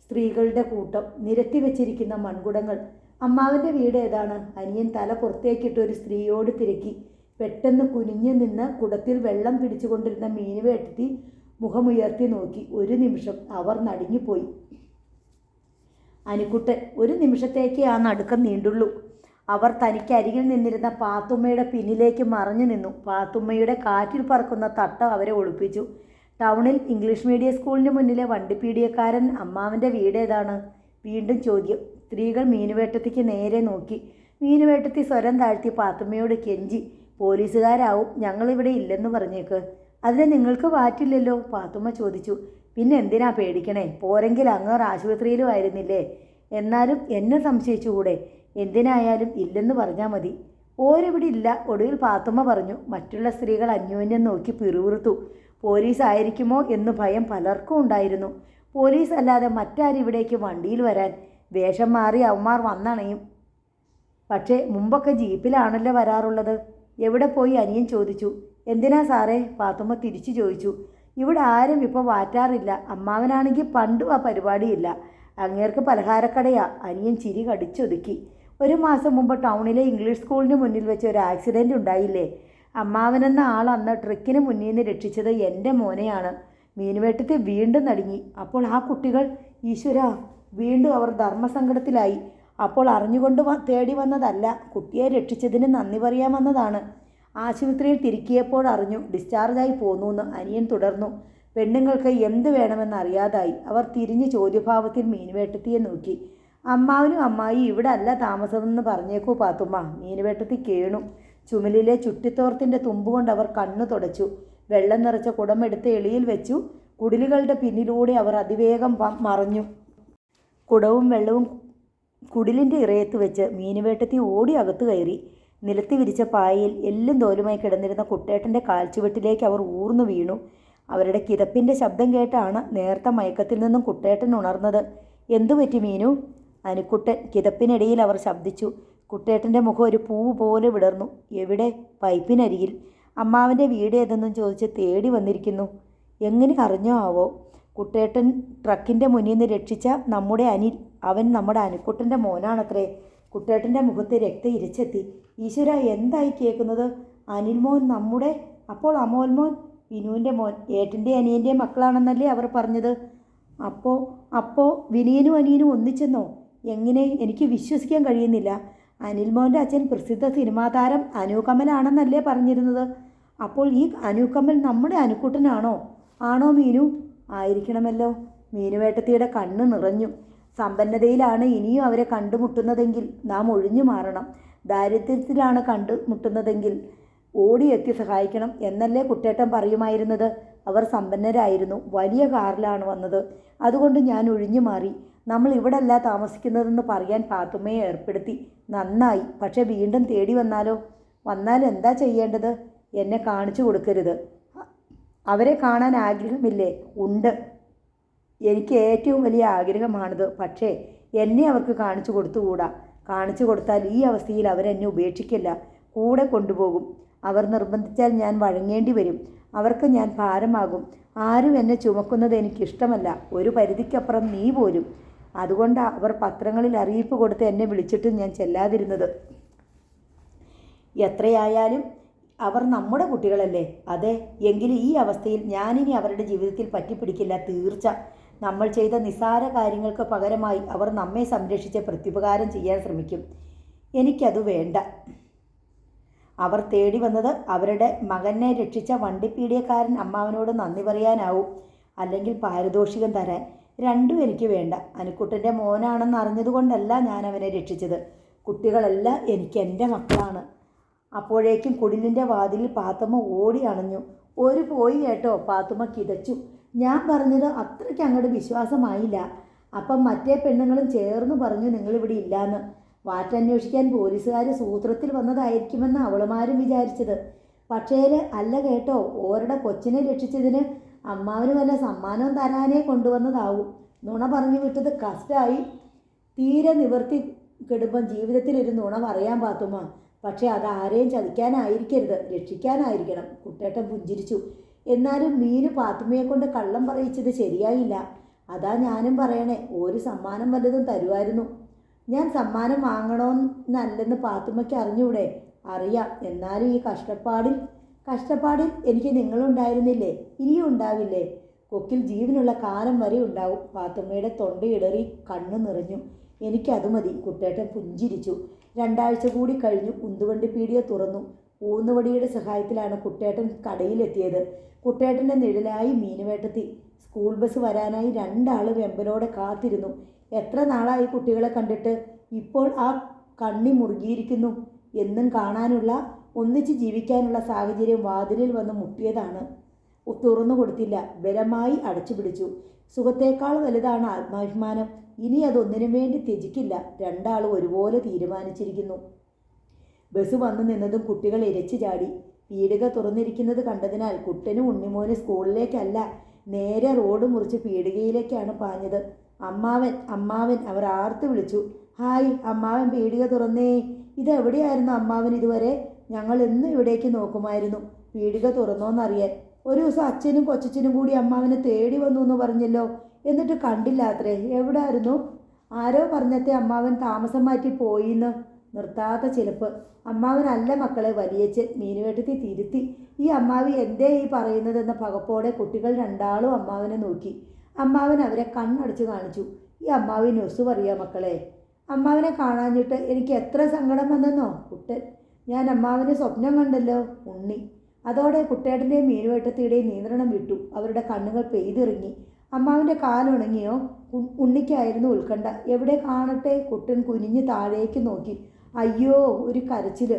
സ്ത്രീകളുടെ കൂട്ടം. നിരത്തി വെച്ചിരിക്കുന്ന മൺകുടങ്ങൾ. അമ്മാവൻ്റെ വീട് ഏതാണ്? അനിയൻ തല പുറത്തേക്കിട്ട് ഒരു സ്ത്രീയോട് തിരക്കി. പെട്ടെന്ന് കുനിഞ്ഞു നിന്ന് കുടത്തിൽ വെള്ളം പിടിച്ചുകൊണ്ടിരുന്ന മീനുവേട്ടത്തി മുഖമുയർത്തി നോക്കി. ഒരു നിമിഷം അവർ നടുങ്ങിപ്പോയി. അനുക്കുട്ടൻ. ഒരു നിമിഷത്തേക്ക് ആ നടുക്കം നീണ്ടുള്ളൂ. അവർ തനിക്കരികിൽ നിന്നിരുന്ന പാത്തുമ്മയുടെ പിന്നിലേക്ക് മറഞ്ഞു നിന്നു. പാത്തുമ്മയുടെ കാറ്റിൽ പറക്കുന്ന തട്ട അവരെ ഒളിപ്പിച്ചു. ടൗണിൽ ഇംഗ്ലീഷ് മീഡിയം സ്കൂളിന് മുന്നിലെ വണ്ടിപ്പീടികക്കാരൻ അമ്മാവൻ്റെ വീട് ഏതാണ്? വീണ്ടും ചോദ്യം. സ്ത്രീകൾ മീനുവേട്ടത്തിക്ക് നേരെ നോക്കി. മീനുവേട്ടത്തി സ്വരം താഴ്ത്തി പാത്തുമ്മയോട് കെഞ്ചി. പോലീസുകാരാവും, ഞങ്ങളിവിടെ ഇല്ലെന്ന് പറഞ്ഞേക്ക്. അതിന് നിങ്ങൾക്ക് വാറ്റില്ലല്ലോ? പാത്തുമ്മ ചോദിച്ചു. പിന്നെ എന്തിനാ പേടിക്കണേ? പോരെങ്കിൽ അങ്ങേർ ആശുപത്രിയിലും ആയിരുന്നില്ലേ? എന്നാലും എന്നെ സംശയിച്ചുകൂടെ? എന്തിനായാലും ഇല്ലെന്ന് പറഞ്ഞാൽ മതി. ഓരിവിടെ ഇല്ല, ഒടുവിൽ പാത്തുമ്മ പറഞ്ഞു. മറ്റുള്ള സ്ത്രീകൾ അന്യോന്യം നോക്കി പിറുപിറുത്തു. പോലീസ് ആയിരിക്കുമോ എന്ന് ഭയം പലർക്കും ഉണ്ടായിരുന്നു. പോലീസ് അല്ലാതെ മറ്റാരിവിടേക്ക് വണ്ടിയിൽ വരാൻ? വേഷം മാറി അവന്മാർ വന്നണയും. പക്ഷേ മുമ്പൊക്കെ ജീപ്പിലാണല്ലോ വരാറുള്ളത്. എവിടെ പോയി? അനിയൻ ചോദിച്ചു. എന്തിനാ സാറേ? പാത്തുമ്മ തിരിച്ചു ചോദിച്ചു. ഇവിടെ ആരും ഇപ്പോൾ വാറ്റാറില്ല. അമ്മാവനാണെങ്കിൽ പണ്ടും ആ പരിപാടിയില്ല. അങ്ങേർക്ക് പലഹാരക്കടയാ. അനിയൻ ചിരി കടിച്ചൊതുക്കി. 1 മാസം മുമ്പ് ടൗണിലെ ഇംഗ്ലീഷ് സ്കൂളിന് മുന്നിൽ വെച്ച് ഒരു ആക്സിഡൻറ്റ് ഉണ്ടായില്ലേ? അമ്മാവനെന്ന ആൾ അന്ന് ട്രക്കിന് മുന്നിൽ നിന്ന് രക്ഷിച്ചത് എൻ്റെ മോനെയാണ്. മീനുവേട്ടത്തെ വീണ്ടും നടുങ്ങി. അപ്പോൾ ആ കുട്ടികൾ? ഈശ്വര! വീണ്ടും അവർ ധർമ്മസങ്കടത്തിലായി. അപ്പോൾ അറിഞ്ഞുകൊണ്ട് തേടി വന്നതല്ല, കുട്ടിയെ രക്ഷിച്ചതിന് നന്ദി പറയാൻ വന്നതാണ്. ആശുപത്രിയിൽ തിരിക്കിയപ്പോൾ അറിഞ്ഞു ഡിസ്ചാർജായി പോന്നൂന്ന്. അനിയൻ തുടർന്നു. പെണ്ണുങ്ങൾക്ക് എന്ത് വേണമെന്നറിയാതായി. അവർ തിരിഞ്ഞ് ചോദ്യഭാവത്തിൽ മീനുവേട്ടത്തിയെ നോക്കി. അമ്മാവനും അമ്മായി ഇവിടെ അല്ല താമസമെന്ന് പറഞ്ഞേക്കൂ പാത്തുമ്മ. മീനുവേട്ടത്തി കേണു. ചുമലിലെ ചുട്ടിത്തോർത്തിൻ്റെ തുമ്പുകൊണ്ട് അവർ കണ്ണു തുടച്ചു. വെള്ളം നിറച്ച കുടമെടുത്ത് എളിയിൽ വെച്ചു. കുടിലുകളുടെ പിന്നിലൂടെ അവർ അതിവേഗം മറഞ്ഞു. കുടവും വെള്ളവും കുടിലിൻ്റെ ഇറയത്ത് വെച്ച് മീനുവേട്ടത്തി ഓടി അകത്ത് കയറി. നിലത്തി വിരിച്ച പായയിൽ എല്ലും തോലുമായി കിടന്നിരുന്ന കുട്ടേട്ടൻ്റെ കാൽച്ചുവട്ടിലേക്ക് അവർ ഊർന്നു വീണു. അവരുടെ കിതപ്പിൻ്റെ ശബ്ദം കേട്ടാണ് നേരത്തെ മയക്കത്തിൽ നിന്നും കുട്ടേട്ടൻ ഉണർന്നത്. എന്തു പറ്റി മീനു? അനുക്കുട്ടൻ. കിതപ്പിനിടയിൽ അവർ ശബ്ദിച്ചു. കുട്ടേട്ടൻ്റെ മുഖം ഒരു പൂവ് പോലെ വിടർന്നു. എവിടെ? പൈപ്പിനരികിൽ. അമ്മാവൻ്റെ വീട് ഏതെന്നും ചോദിച്ച് തേടി വന്നിരിക്കുന്നു. എങ്ങനെ അറിഞ്ഞോ ആവോ? കുട്ടേട്ടൻ ട്രക്കിൻ്റെ മുന്നിൽ നിന്ന് രക്ഷിച്ച നമ്മുടെ അനിൽ. അവൻ നമ്മുടെ അനുക്കുട്ടൻ്റെ മോനാണത്രേ. കുട്ടേട്ടൻ്റെ മുഖത്ത് രക്തം ഇരച്ചെത്തി. ഈശ്വര, എന്തായി കേൾക്കുന്നത്? അനിൽ മോൻ നമ്മുടെ? അപ്പോൾ അമോൽ മോൻ? വിനുവിൻ്റെ മോൻ. ഏട്ടൻ്റെ അനിയൻ്റെ മക്കളാണെന്നല്ലേ അവർ പറഞ്ഞത്? അപ്പോൾ വിനയനും അനിയനും ഒന്നിച്ചെന്നോ? എങ്ങനെ? എനിക്ക് വിശ്വസിക്കാൻ കഴിയുന്നില്ല. അനിൽ മോൻ്റെ അച്ഛൻ പ്രസിദ്ധ സിനിമാ താരം അനു കമലാണെന്നല്ലേ പറഞ്ഞിരുന്നത്? അപ്പോൾ ഈ അനു കമൽ നമ്മുടെ അനുക്കുട്ടനാണോ? ആണോ മീനു? ആയിരിക്കണമല്ലോ. മീനുവേട്ടത്തിയുടെ കണ്ണ് നിറഞ്ഞു. സമ്പന്നതയിലാണ് ഇനിയും അവരെ കണ്ടുമുട്ടുന്നതെങ്കിൽ നാം ഒഴിഞ്ഞു മാറണം. ദാരിദ്ര്യത്തിലാണ് കണ്ടുമുട്ടുന്നതെങ്കിൽ ഓടിയെത്തി സഹായിക്കണം എന്നല്ലേ കുട്ടേട്ടൻ പറയുമായിരുന്നത്? അവർ സമ്പന്നരായിരുന്നു. വലിയ കാറിലാണ് വന്നത്. അതുകൊണ്ട് ഞാൻ ഒഴിഞ്ഞു മാറി. നമ്മൾ ഇവിടെ അല്ല താമസിക്കുന്നതെന്ന് പറയാൻ പാത്തുമ്മയെ ഏർപ്പെടുത്തി. നന്നായി. പക്ഷെ വീണ്ടും തേടി വന്നാലോ? വന്നാൽ എന്താ ചെയ്യേണ്ടത്? എന്നെ കാണിച്ചു കൊടുക്കരുത്. അവരെ കാണാൻ ആഗ്രഹമില്ലേ? ഉണ്ട്. എനിക്ക് ഏറ്റവും വലിയ ആഗ്രഹമാണിത്. പക്ഷേ എന്നെ അവർക്ക് കാണിച്ചു കൊടുത്തുകൂടാ. കാണിച്ചു കൊടുത്താൽ ഈ അവസ്ഥയിൽ അവരെന്നെ ഉപേക്ഷിക്കില്ല, കൂടെ കൊണ്ടുപോകും. അവർ നിർബന്ധിച്ചാൽ ഞാൻ വഴങ്ങേണ്ടി വരും. അവർക്ക് ഞാൻ ഭാരമാകും. ആരും എന്നെ ചുമക്കുന്നത് എനിക്കിഷ്ടമല്ല. ഒരു പരിധിക്കപ്പുറം നീ പോലും. അതുകൊണ്ടാണ് അവർ പത്രങ്ങളിൽ അറിയിപ്പ് കൊടുത്ത് എന്നെ വിളിച്ചിട്ടും ഞാൻ ചെല്ലാതിരുന്നത്. എത്രയായാലും അവർ നമ്മുടെ കുട്ടികളല്ലേ? അതെ, എങ്കിലും ഈ അവസ്ഥയിൽ ഞാനിനി അവരുടെ ജീവിതത്തിൽ പറ്റിപ്പിടിക്കില്ല, തീർച്ച. നമ്മൾ ചെയ്ത നിസ്സാര കാര്യങ്ങൾക്ക് പകരമായി അവർ നമ്മെ സംരക്ഷിച്ച് പ്രത്യുപകാരം ചെയ്യാൻ ശ്രമിക്കും. എനിക്കത് വേണ്ട. അവർ തേടി വന്നത് അവരുടെ മകനെ രക്ഷിച്ച വണ്ടിപ്പീടിയക്കാരൻ അമ്മാവനോട് നന്ദി പറയാനാവും, അല്ലെങ്കിൽ പാരിതോഷികം തരാൻ. രണ്ടും എനിക്ക് വേണ്ട. അനുക്കുട്ടൻ്റെ മോനാണെന്ന് അറിഞ്ഞതുകൊണ്ടല്ല ഞാൻ അവനെ രക്ഷിച്ചത്. കുട്ടികളെല്ലാം എനിക്ക് എൻ്റെ മക്കളാണ്. അപ്പോഴേക്കും കുടിലിൻ്റെ വാതിലിൽ പാത്തുമ്മ ഓടി അണഞ്ഞു. ഒരു പോയി കേട്ടോ, പാത്തുമ്മ കിതച്ചു. ഞാൻ പറഞ്ഞത് അത്രയ്ക്ക് അങ്ങോട്ട് വിശ്വാസമായില്ല. അപ്പം മറ്റേ പെണ്ണുങ്ങളും ചേർന്ന് പറഞ്ഞു നിങ്ങളിവിടെ ഇല്ലാന്ന്. വാറ്റന്വേഷിക്കാൻ പോലീസുകാർ സൂത്രത്തിൽ വന്നതായിരിക്കുമെന്ന് അവളുമാരും വിചാരിച്ചത്. പക്ഷേ അല്ല കേട്ടോ, ഓരുടെ കൊച്ചിനെ രക്ഷിച്ചതിന് അമ്മാവന് വല്ല സമ്മാനവും തരാനേ കൊണ്ടുവന്നതാവും. നുണ പറഞ്ഞു വിട്ടത് കഷ്ടമായി. തീരെ നിവർത്തി കെടുമ്പം ജീവിതത്തിൽ ഒരു നുണ പറയാൻ പാത്തുമ്മ. പക്ഷേ അത് ആരെയും ചതിക്കാനായിരിക്കരുത്, രക്ഷിക്കാനായിരിക്കണം. കുട്ടേട്ടൻ പുഞ്ചിരിച്ചു. എന്നാലും മീനു പാത്തുമ്മയെ കൊണ്ട് കള്ളം പറയിച്ചത് ശരിയായില്ല. അതാ ഞാനും പറയണേ, ഒരു സമ്മാനം വല്ലതും തരുമായിരുന്നു. ഞാൻ സമ്മാനം വാങ്ങണമെന്നല്ലെന്ന് പാത്തുമ്മയ്ക്ക് അറിഞ്ഞൂടെ? അറിയാം. എന്നാലും ഈ കഷ്ടപ്പാടിൽ എനിക്ക് നിങ്ങളുണ്ടായിരുന്നില്ലേ? ഇനിയും ഉണ്ടാവില്ലേ? കൊക്കിൽ ജീവനുള്ള കാലം വരെ ഉണ്ടാവും. പാത്തുമ്മയുടെ തൊണ്ടയിടറി കണ്ണു നിറഞ്ഞു. എനിക്കത് മതി. കുട്ടേട്ടൻ പുഞ്ചിരിച്ചു. 2 ആഴ്ച കൂടി കഴിഞ്ഞു. ഉന്തുവണ്ടി പീടിക തുറന്നു. ഊന്നുവടിയുടെ സഹായത്തിലാണ് കുട്ടേട്ടൻ കടയിലെത്തിയത്. കുട്ടേട്ടൻ്റെ നിഴലായി മീനുവേട്ടത്തി. സ്കൂൾ ബസ് വരാനായി 2 ആൾ വെമ്പലോടെ കാത്തിരുന്നു. എത്ര നാളായി കുട്ടികളെ കണ്ടിട്ട്? ഇപ്പോൾ ആ കണ്ണി മുറുകിയിരിക്കുന്നു. എന്നും കാണാനുള്ള, ഒന്നിച്ച് ജീവിക്കാനുള്ള സാഹചര്യം വാതിലിൽ വന്ന് മുട്ടിയതാണ്. തുറന്നു കൊടുത്തില്ല. ബലമായി അടച്ചു പിടിച്ചു. സുഖത്തേക്കാൾ വലുതാണ് ആത്മാഭിമാനം. ഇനി അതൊന്നിനും വേണ്ടി ത്യജിക്കില്ല. 2 ആളും ഒരുപോലെ തീരുമാനിച്ചിരിക്കുന്നു. ബസ് വന്നു നിന്നതും കുട്ടികൾ ഇരച്ചു ചാടി. പീടിക തുറന്നിരിക്കുന്നത് കണ്ടതിനാൽ കുട്ടനും ഉണ്ണിമോനും സ്കൂളിലേക്കല്ല, നേരെ റോഡ് മുറിച്ച് പീടികയിലേക്കാണ് പാഞ്ഞത്. അമ്മാവൻ അമ്മാവൻ അവർ ആർത്ത് വിളിച്ചു. ഹായ് അമ്മാവൻ, പീടിക തുറന്നേ. ഇതെവിടെയായിരുന്നു അമ്മാവൻ ഇതുവരെ? ഞങ്ങൾ എന്നും ഇവിടേക്ക് നോക്കുമായിരുന്നു പീടിക തുറന്നോന്നറിയാൻ. ഒരു ദിവസം അച്ഛനും കൊച്ചച്ഛനും കൂടി അമ്മാവനെ തേടി വന്നു എന്ന് പറഞ്ഞല്ലോ, എന്നിട്ട് കണ്ടില്ല അത്രേ. എവിടായിരുന്നു? ആരോ പറഞ്ഞത്തെ അമ്മാവൻ താമസം മാറ്റി പോയിന്ന്. നിർത്താത്ത ചിലപ്പ്. അമ്മാവനല്ല മക്കളെ, വലിയച്ഛൻ. മീനുവേട്ടത്തി തിരുത്തി. ഈ അമ്മാവി എന്തേ ഈ പറയുന്നതെന്ന പകപ്പോടെ കുട്ടികൾ 2 ആളും അമ്മാവനെ നോക്കി. അമ്മാവൻ അവരെ കണ്ണടച്ചു കാണിച്ചു. ഈ അമ്മാവി ന്യൂസ് പറയാ മക്കളെ. അമ്മാവനെ കാണാഞ്ഞിട്ട് എനിക്ക് എത്ര സങ്കടം വന്നെന്നോ കുട്ടൻ. ഞാൻ അമ്മാവനെ സ്വപ്നം കണ്ടല്ലോ. ഉണ്ണി. അതോടെ കുട്ടേട്ടൻ്റെയും മീനുവേട്ടത്തിയുടെയും നിയന്ത്രണം വിട്ടു. അവരുടെ കണ്ണുകൾ പെയ്തിറങ്ങി. അമ്മാവൻ്റെ കാലുണങ്ങിയോ? ഉണ്ണിക്കായിരുന്നു ഉത്കണ്ഠ. എവിടെ കാണട്ടെ? കുട്ടൻ കുനിഞ്ഞ് താഴേക്ക് നോക്കി. അയ്യോ, ഒരു കരച്ചിൽ.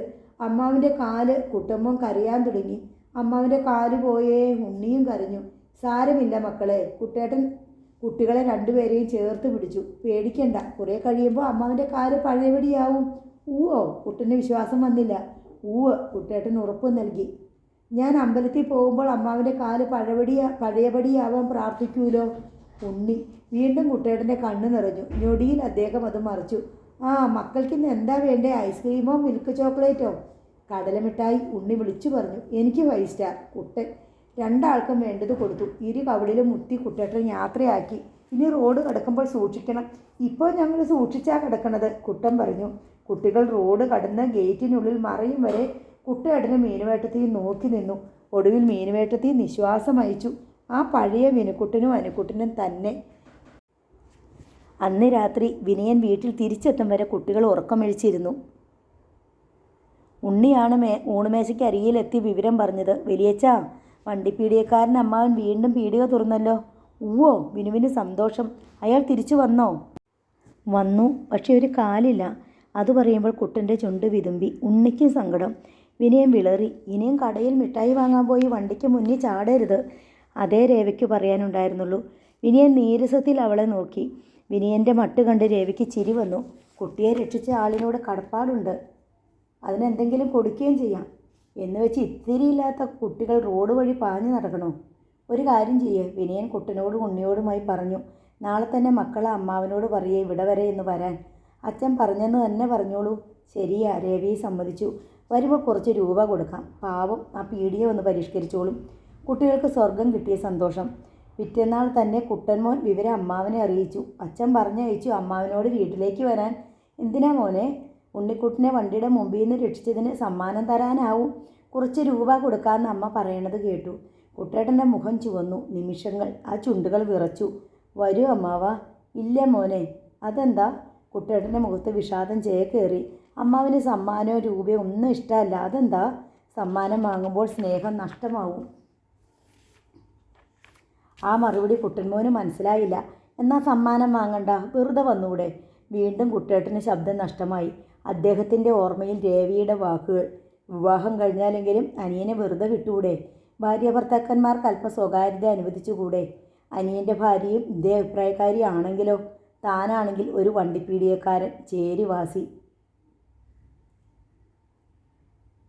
അമ്മാവൻ്റെ കാല്. കുട്ടമ്മൻ കരയാൻ തുടങ്ങി. അമ്മാവൻ്റെ കാല് പോയേ. ഉണ്ണിയും കരഞ്ഞു. സാരമില്ല മക്കളെ. കുട്ടേട്ടൻ കുട്ടികളെ 2 പേരെയും ചേർത്ത് പിടിച്ചു. പേടിക്കണ്ട, കുറേ കഴിയുമ്പോൾ അമ്മാവൻ്റെ കാല് പഴയപടിയാവും. ഊവോ? കുട്ടന് വിശ്വാസം വന്നില്ല. ഊവ്, കുട്ടേട്ടൻ ഉറപ്പ് നൽകി. ഞാൻ അമ്പലത്തിൽ പോകുമ്പോൾ അമ്മാവൻ്റെ കാല് പഴയപടിയാവാൻ പ്രാർത്ഥിക്കൂലോ. ഉണ്ണി. വീണ്ടും കുട്ടേട്ടൻ്റെ കണ്ണ് നിറഞ്ഞു. ഞൊടിയിൽ അദ്ദേഹം അത് മറിച്ചു. ആ, മക്കൾക്കിന്ന് എന്താ വേണ്ടേ? ഐസ്ക്രീമോ മിൽക്ക് ചോക്ലേറ്റോ? കടലമിഠായി. ഉണ്ണി വിളിച്ചു പറഞ്ഞു. എനിക്ക് 5 സ്റ്റാർ. കുട്ടൻ 2 ആൾക്കും വേണ്ടത് കൊടുത്തു. 2 കവിളിലും മുത്തി കുട്ടേട്ടൻ യാത്രയാക്കി. ഇനി റോഡ് കിടക്കുമ്പോൾ സൂക്ഷിക്കണം. ഇപ്പോൾ ഞങ്ങൾ സൂക്ഷിച്ചാ കിടക്കണത്, കുട്ടൻ പറഞ്ഞു. കുട്ടികൾ റോഡ് കടന്ന് ഗേറ്റിനുള്ളിൽ മറയും വരെ കുട്ടേട്ടനും മീനുവേട്ടത്തെയും നോക്കി നിന്നു. ഒടുവിൽ മീനുവേട്ടത്തി നിശ്വാസം അയച്ചു. ആ പഴയ വിനുക്കുട്ടനും അനുക്കുട്ടനും തന്നെ. അന്ന് രാത്രി വിനയൻ വീട്ടിൽ തിരിച്ചെത്തും വരെ കുട്ടികൾ ഉറക്കമിഴിച്ചിരുന്നു. ഉണ്ണിയാണ് ഊണുമേശയ്ക്ക് അരികിലെത്തി വിവരം പറഞ്ഞത്. വലിയച്ഛാ, വണ്ടിപ്പീടിയക്കാരൻ അമ്മാവൻ വീണ്ടും പീടിക തുറന്നല്ലോ. ഊവോ? വിനുവിന് സന്തോഷം. അയാൾ തിരിച്ചു വന്നോ? വന്നു, പക്ഷെ ഒരു കാലില്ല. അത് പറയുമ്പോൾ കുട്ടൻ്റെ ചുണ്ട് വിതുമ്പി. ഉണ്ണിക്കും സങ്കടം. വിനയൻ വിളറി. ഇനിയും കടയിൽ മിഠായി വാങ്ങാൻ പോയി വണ്ടിക്ക് മുന്നിൽ ചാടരുത്. അതേ രേവയ്ക്ക് പറയാനുണ്ടായിരുന്നുള്ളൂ. വിനയൻ നീരസത്തിൽ അവളെ നോക്കി. വിനയൻ്റെ മട്ട് കണ്ട് രേവയ്ക്ക് ചിരി വന്നു. കുട്ടിയെ രക്ഷിച്ച ആളിനോട് കടപ്പാടുണ്ട്. അതിനെന്തെങ്കിലും കൊടുക്കുകയും ചെയ്യാം. എന്ന് വെച്ച് ഇത്തിരിയില്ലാത്ത കുട്ടികൾ റോഡ് വഴി പാഞ്ഞു നടക്കണോ? ഒരു കാര്യം ചെയ്യേ, വിനയൻ കുട്ടനോടും ഉണ്ണിയോടുമായി പറഞ്ഞു. നാളെ തന്നെ മക്കളെ അമ്മാവനോട് പറയേ ഇവിടെ വരെ എന്ന് വരാൻ. അച്ഛൻ പറഞ്ഞെന്ന് തന്നെ പറഞ്ഞോളൂ. ശരിയാ, രവി സമ്മതിച്ചു. വരുമ്പോൾ കുറച്ച് രൂപ കൊടുക്കാം. പാവം, ആ പീടിക ഒന്ന് പരിഷ്കരിച്ചോളും. കുട്ടികൾക്ക് സ്വർഗം കിട്ടിയ സന്തോഷം. പിറ്റേന്നാൾ തന്നെ കുട്ടൻമോൻ വിവരം അമ്മാവനെ അറിയിച്ചു. അച്ഛൻ പറഞ്ഞയച്ചു അമ്മാവനോട് വീട്ടിലേക്ക് വരാൻ. എന്തിനാ മോനെ? ഉണ്ണിക്കുട്ടനെ വണ്ടിയുടെ മുമ്പിൽ നിന്ന് രക്ഷിച്ചതിന് സമ്മാനം തരാനാവും. കുറച്ച് രൂപ കൊടുക്കാമെന്ന് അമ്മ പറയണത് കേട്ടു. കുട്ടേട്ടൻ്റെ മുഖം ചുവന്നു. നിമിഷങ്ങൾ ആ ചുണ്ടുകൾ വിറച്ചു. വരൂ അമ്മാവ. ഇല്ല മോനെ. അതെന്താ? കുട്ടേട്ടൻ്റെ മുഖത്ത് വിഷാദം ചേക്കേറി. അമ്മാവിന് സമ്മാനമോ രൂപയോ ഒന്നും ഇഷ്ടമല്ല. അതെന്താ? സമ്മാനം വാങ്ങുമ്പോൾ സ്നേഹം നഷ്ടമാവും. ആ മറുപടി കുട്ടൻമോന് മനസ്സിലായില്ല. എന്നാൽ സമ്മാനം വാങ്ങണ്ട, വെറുതെ വന്നൂടെ? വീണ്ടും കുട്ടേട്ടന് ശബ്ദം നഷ്ടമായി. അദ്ദേഹത്തിൻ്റെ ഓർമ്മയിൽ രേവയുടെ വാക്കുകൾ. വിവാഹം കഴിഞ്ഞാലെങ്കിലും അനിയനെ വെറുതെ വിട്ടുകൂടെ? ഭാര്യ ഭർത്താക്കന്മാർക്ക് അല്പം സ്വകാര്യത അനുവദിച്ചുകൂടെ? അനിയൻ്റെ ഭാര്യയും ഇതേ അഭിപ്രായക്കാരിയാണെങ്കിലോ? താനാണെങ്കിൽ ഒരു വണ്ടിപ്പീടിയക്കാരൻ, ചേരിവാസി.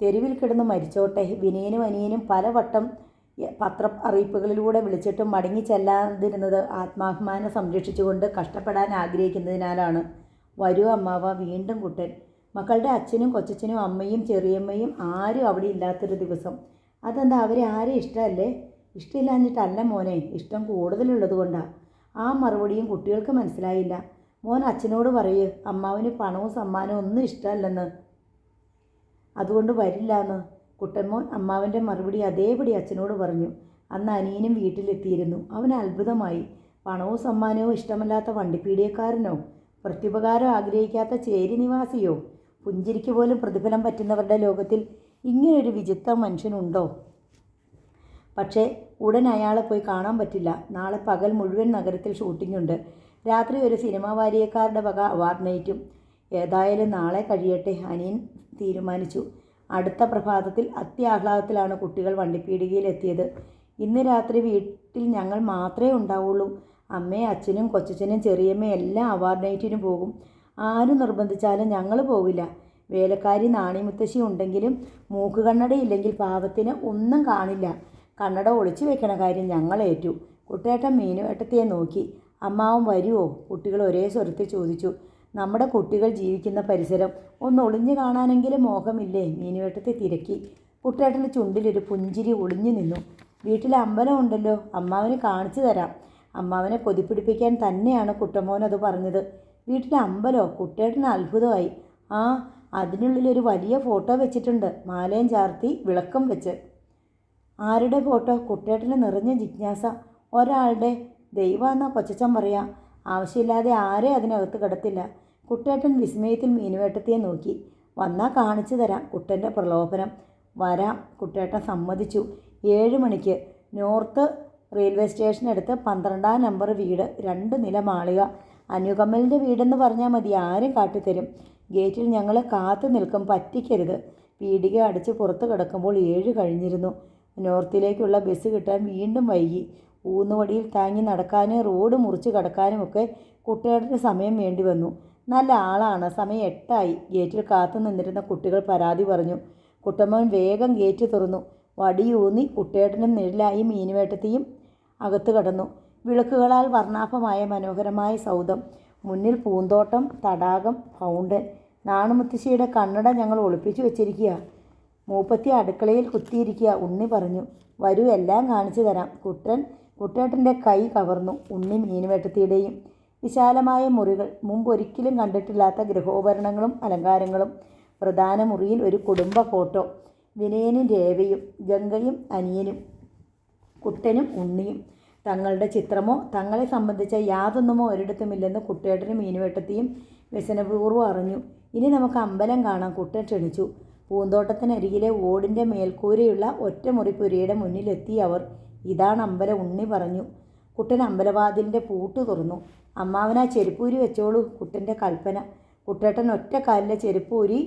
തെരുവിൽ കിടന്ന് മരിച്ചോട്ടെ. വിനയനും അനിയനും പലവട്ടം പത്ര അറിയിപ്പുകളിലൂടെ വിളിച്ചിട്ടും മടങ്ങി ചെല്ലാതിരുന്നത് ആത്മാഭിമാനം സംരക്ഷിച്ചുകൊണ്ട് കഷ്ടപ്പെടാൻ ആഗ്രഹിക്കുന്നതിനാലാണ്. വരൂ അമ്മാവ. വീണ്ടും കുട്ടൻ. മക്കളുടെ അച്ഛനും കൊച്ചച്ഛനും അമ്മയും ചെറിയമ്മയും ആരും അവിടെ ഇല്ലാത്തൊരു ദിവസം. അതെന്താ? അവരെ ആരും ഇഷ്ടമല്ലേ? ഇഷ്ടമില്ലാഞ്ഞിട്ടല്ല മോനെ, ഇഷ്ടം കൂടുതലുള്ളത് കൊണ്ടാണ്. ആ മറുപടിയും കുട്ടികൾക്ക് മനസ്സിലായില്ല. മോൻ അച്ഛനോട് പറയൂ, അമ്മാവിന് പണവും സമ്മാനവും ഒന്നും ഇഷ്ടമല്ലെന്ന്. അതുകൊണ്ട് വരില്ലാന്ന്. കുട്ടൻമോൻ അമ്മാവൻ്റെ മറുപടി അതേപടി അച്ഛനോട് പറഞ്ഞു. അന്ന് അനിയനും വീട്ടിലെത്തിയിരുന്നു. അവന് അത്ഭുതമായി. പണവും സമ്മാനവും ഇഷ്ടമല്ലാത്ത വണ്ടിപ്പീടിയക്കാരനോ? പ്രത്യുപകാരം ആഗ്രഹിക്കാത്ത ചേരി നിവാസിയോ? പുഞ്ചിരിക്ക് പോലും പ്രതിഫലം പറ്റുന്നവരുടെ ലോകത്തിൽ ഇങ്ങനൊരു വിചിത്ര മനുഷ്യനുണ്ടോ? പക്ഷേ ഉടൻ അയാളെ പോയി കാണാൻ പറ്റില്ല. നാളെ പകൽ മുഴുവൻ നഗരത്തിൽ ഷൂട്ടിങ്ങുണ്ട്. രാത്രി ഒരു സിനിമാ വാരികക്കാരുടെ വക അവാർഡ് നൈറ്റും. ഏതായാലും നാളെ കഴിയട്ടെ, അനിയൻ തീരുമാനിച്ചു. അടുത്ത പ്രഭാതത്തിൽ അത്യാഹ്ലാദത്തിലാണ് കുട്ടികൾ വണ്ടിപ്പീടികയിലെത്തിയത്. ഇന്ന് രാത്രി വീട്ടിൽ ഞങ്ങൾ മാത്രമേ ഉണ്ടാവുള്ളൂ. അമ്മയും അച്ഛനും കൊച്ചച്ഛനും ചെറിയമ്മയും എല്ലാം അവാർഡ് നൈറ്റിന് പോകും. ആരും നിർബന്ധിച്ചാലും ഞങ്ങൾ പോവില്ല. വേലക്കാരി നാണിമുത്തശ്ശി ഉണ്ടെങ്കിലും മൂക്കുകണ്ണടയില്ലെങ്കിൽ പാവത്തിന് ഒന്നും കാണില്ല. കണ്ണട ഒളിച്ചു വെക്കണ കാര്യം ഞങ്ങൾ ഏറ്റു. കുട്ടേട്ടൻ മീനുവേട്ടത്തിയെ നോക്കി. അമ്മാവൻ വരുമോ? കുട്ടികൾ ഒരേ സ്വരത്തിൽ ചോദിച്ചു. നമ്മുടെ കുട്ടികൾ ജീവിക്കുന്ന പരിസരം ഒന്ന് ഒളിഞ്ഞു കാണാനെങ്കിലും മോഹമില്ലേ? മീനുവേട്ടത്തെ തിരക്കി. കുട്ടേട്ടൻ്റെ ചുണ്ടിലൊരു പുഞ്ചിരി ഒളിഞ്ഞു നിന്നു. വീട്ടിൽ അമ്പലം ഉണ്ടല്ലോ, അമ്മാവന് കാണിച്ചു തരാം. അമ്മാവനെ കൊതിപ്പിടിപ്പിക്കാൻ തന്നെയാണ് കുട്ടമോൻ അത് പറഞ്ഞത്. വീട്ടിലെ അമ്പലോ? കുട്ടേട്ടന് അത്ഭുതമായി. ആ, അതിനുള്ളിലൊരു വലിയ ഫോട്ടോ വെച്ചിട്ടുണ്ട്, മാലയും ചാർത്തി വിളക്കം വെച്ച്. ആരുടെ ഫോട്ടോ? കുട്ടേട്ടന് നിറഞ്ഞ ജിജ്ഞാസ. ഒരാളുടെ. ദൈവമെന്നാ കൊച്ചച്ചൻ പറയാം. ആവശ്യമില്ലാതെ ആരെ അതിനകത്ത് കിടത്തില്ല. കുട്ടേട്ടൻ വിസ്മയത്തിൽ മീനുവേട്ടത്തിയെ നോക്കി. വന്നാൽ കാണിച്ചു തരാം. കുട്ടൻ്റെ പ്രലോഭനം. വരാം. കുട്ടേട്ടൻ സമ്മതിച്ചു. 7 മണിക്ക് നോർത്ത് റെയിൽവേ സ്റ്റേഷനടുത്ത് 12-ാം നമ്പർ വീട്, 2 നില മാളിക. അനുകമ്മലിൻ്റെ വീടെന്ന് പറഞ്ഞാൽ മതി, ആരും കാട്ടിത്തരും. ഗേറ്റിൽ ഞങ്ങൾ കാത്തു നിൽക്കും, പറ്റിക്കരുത്. പീടിക അടിച്ച് പുറത്ത് കിടക്കുമ്പോൾ 7 കഴിഞ്ഞിരുന്നു. നോർത്തിലേക്കുള്ള ബസ് കിട്ടാൻ വീണ്ടും വൈകി. ഊന്നുവടിയിൽ താങ്ങി നടക്കാനും റോഡ് മുറിച്ച് കടക്കാനുമൊക്കെ കുട്ടികളുടെ സമയം വേണ്ടി വന്നു. നല്ല ആളാണ്. സമയം 8 ആയി. ഗേറ്റിൽ കാത്തു നിന്നിരുന്ന കുട്ടികൾ പരാതി പറഞ്ഞു. കുട്ടമ്മൻ വേഗം ഗേറ്റ് തുറന്നു. വടിയൂന്നി കുട്ടേട്ടനും നിഴലായി മീനുവേട്ടത്തെയും അകത്ത് കടന്നു. വിളക്കുകളാൽ വർണ്ണാഭമായ മനോഹരമായ സൗധം. മുന്നിൽ പൂന്തോട്ടം, തടാകം, ഫൗണ്ടൻ. നാണുമുത്തശ്ശിയുടെ കണ്ണട ഞങ്ങൾ ഒളിപ്പിച്ചു വെച്ചിരിക്കുക. മൂപ്പത്തി അടുക്കളയിൽ കുത്തിയിരിക്കുക. ഉണ്ണി പറഞ്ഞു. വരൂ, എല്ലാം കാണിച്ചു തരാം. കുട്ടേട്ടൻ്റെ കൈ കവർന്നു. ഉണ്ണി മീനുവേട്ടത്തിയുടെയും. വിശാലമായ മുറികൾ, മുമ്പൊരിക്കലും കണ്ടിട്ടില്ലാത്ത ഗൃഹോപകരണങ്ങളും അലങ്കാരങ്ങളും. പ്രധാന മുറിയിൽ ഒരു കുടുംബ ഫോട്ടോ. വിനയനും രേവയും, ഗംഗയും അനിയനും, കുട്ടനും ഉണ്ണിയും. തങ്ങളുടെ ചിത്രമോ തങ്ങളെ സംബന്ധിച്ച യാതൊന്നുമോ ഒരിടത്തുമില്ലെന്ന് കുട്ടേട്ടനും മീനുവേട്ടത്തെയും വ്യസനപൂർവ്വം അറിഞ്ഞു. ഇനി നമുക്ക് അമ്പലം കാണാം. കുട്ടൻ ക്ഷണിച്ചു. പൂന്തോട്ടത്തിനരികിലെ ഓടിൻ്റെ മേൽക്കൂരയുള്ള ഒറ്റമുറിപ്പുരയുടെ മുന്നിലെത്തി അവർ. ഇതാണ് അമ്പലം, ഉണ്ണി പറഞ്ഞു. കുട്ടൻ അമ്പലവാതിലിൻ്റെ പൂട്ട് തുറന്നു. അമ്മാവനാ ചെരുപ്പൂരി വെച്ചോളൂ, കുട്ടൻ്റെ കൽപ്പന. കുട്ടേട്ടൻ ഒറ്റ കാലിലെ ചെരുപ്പൂരി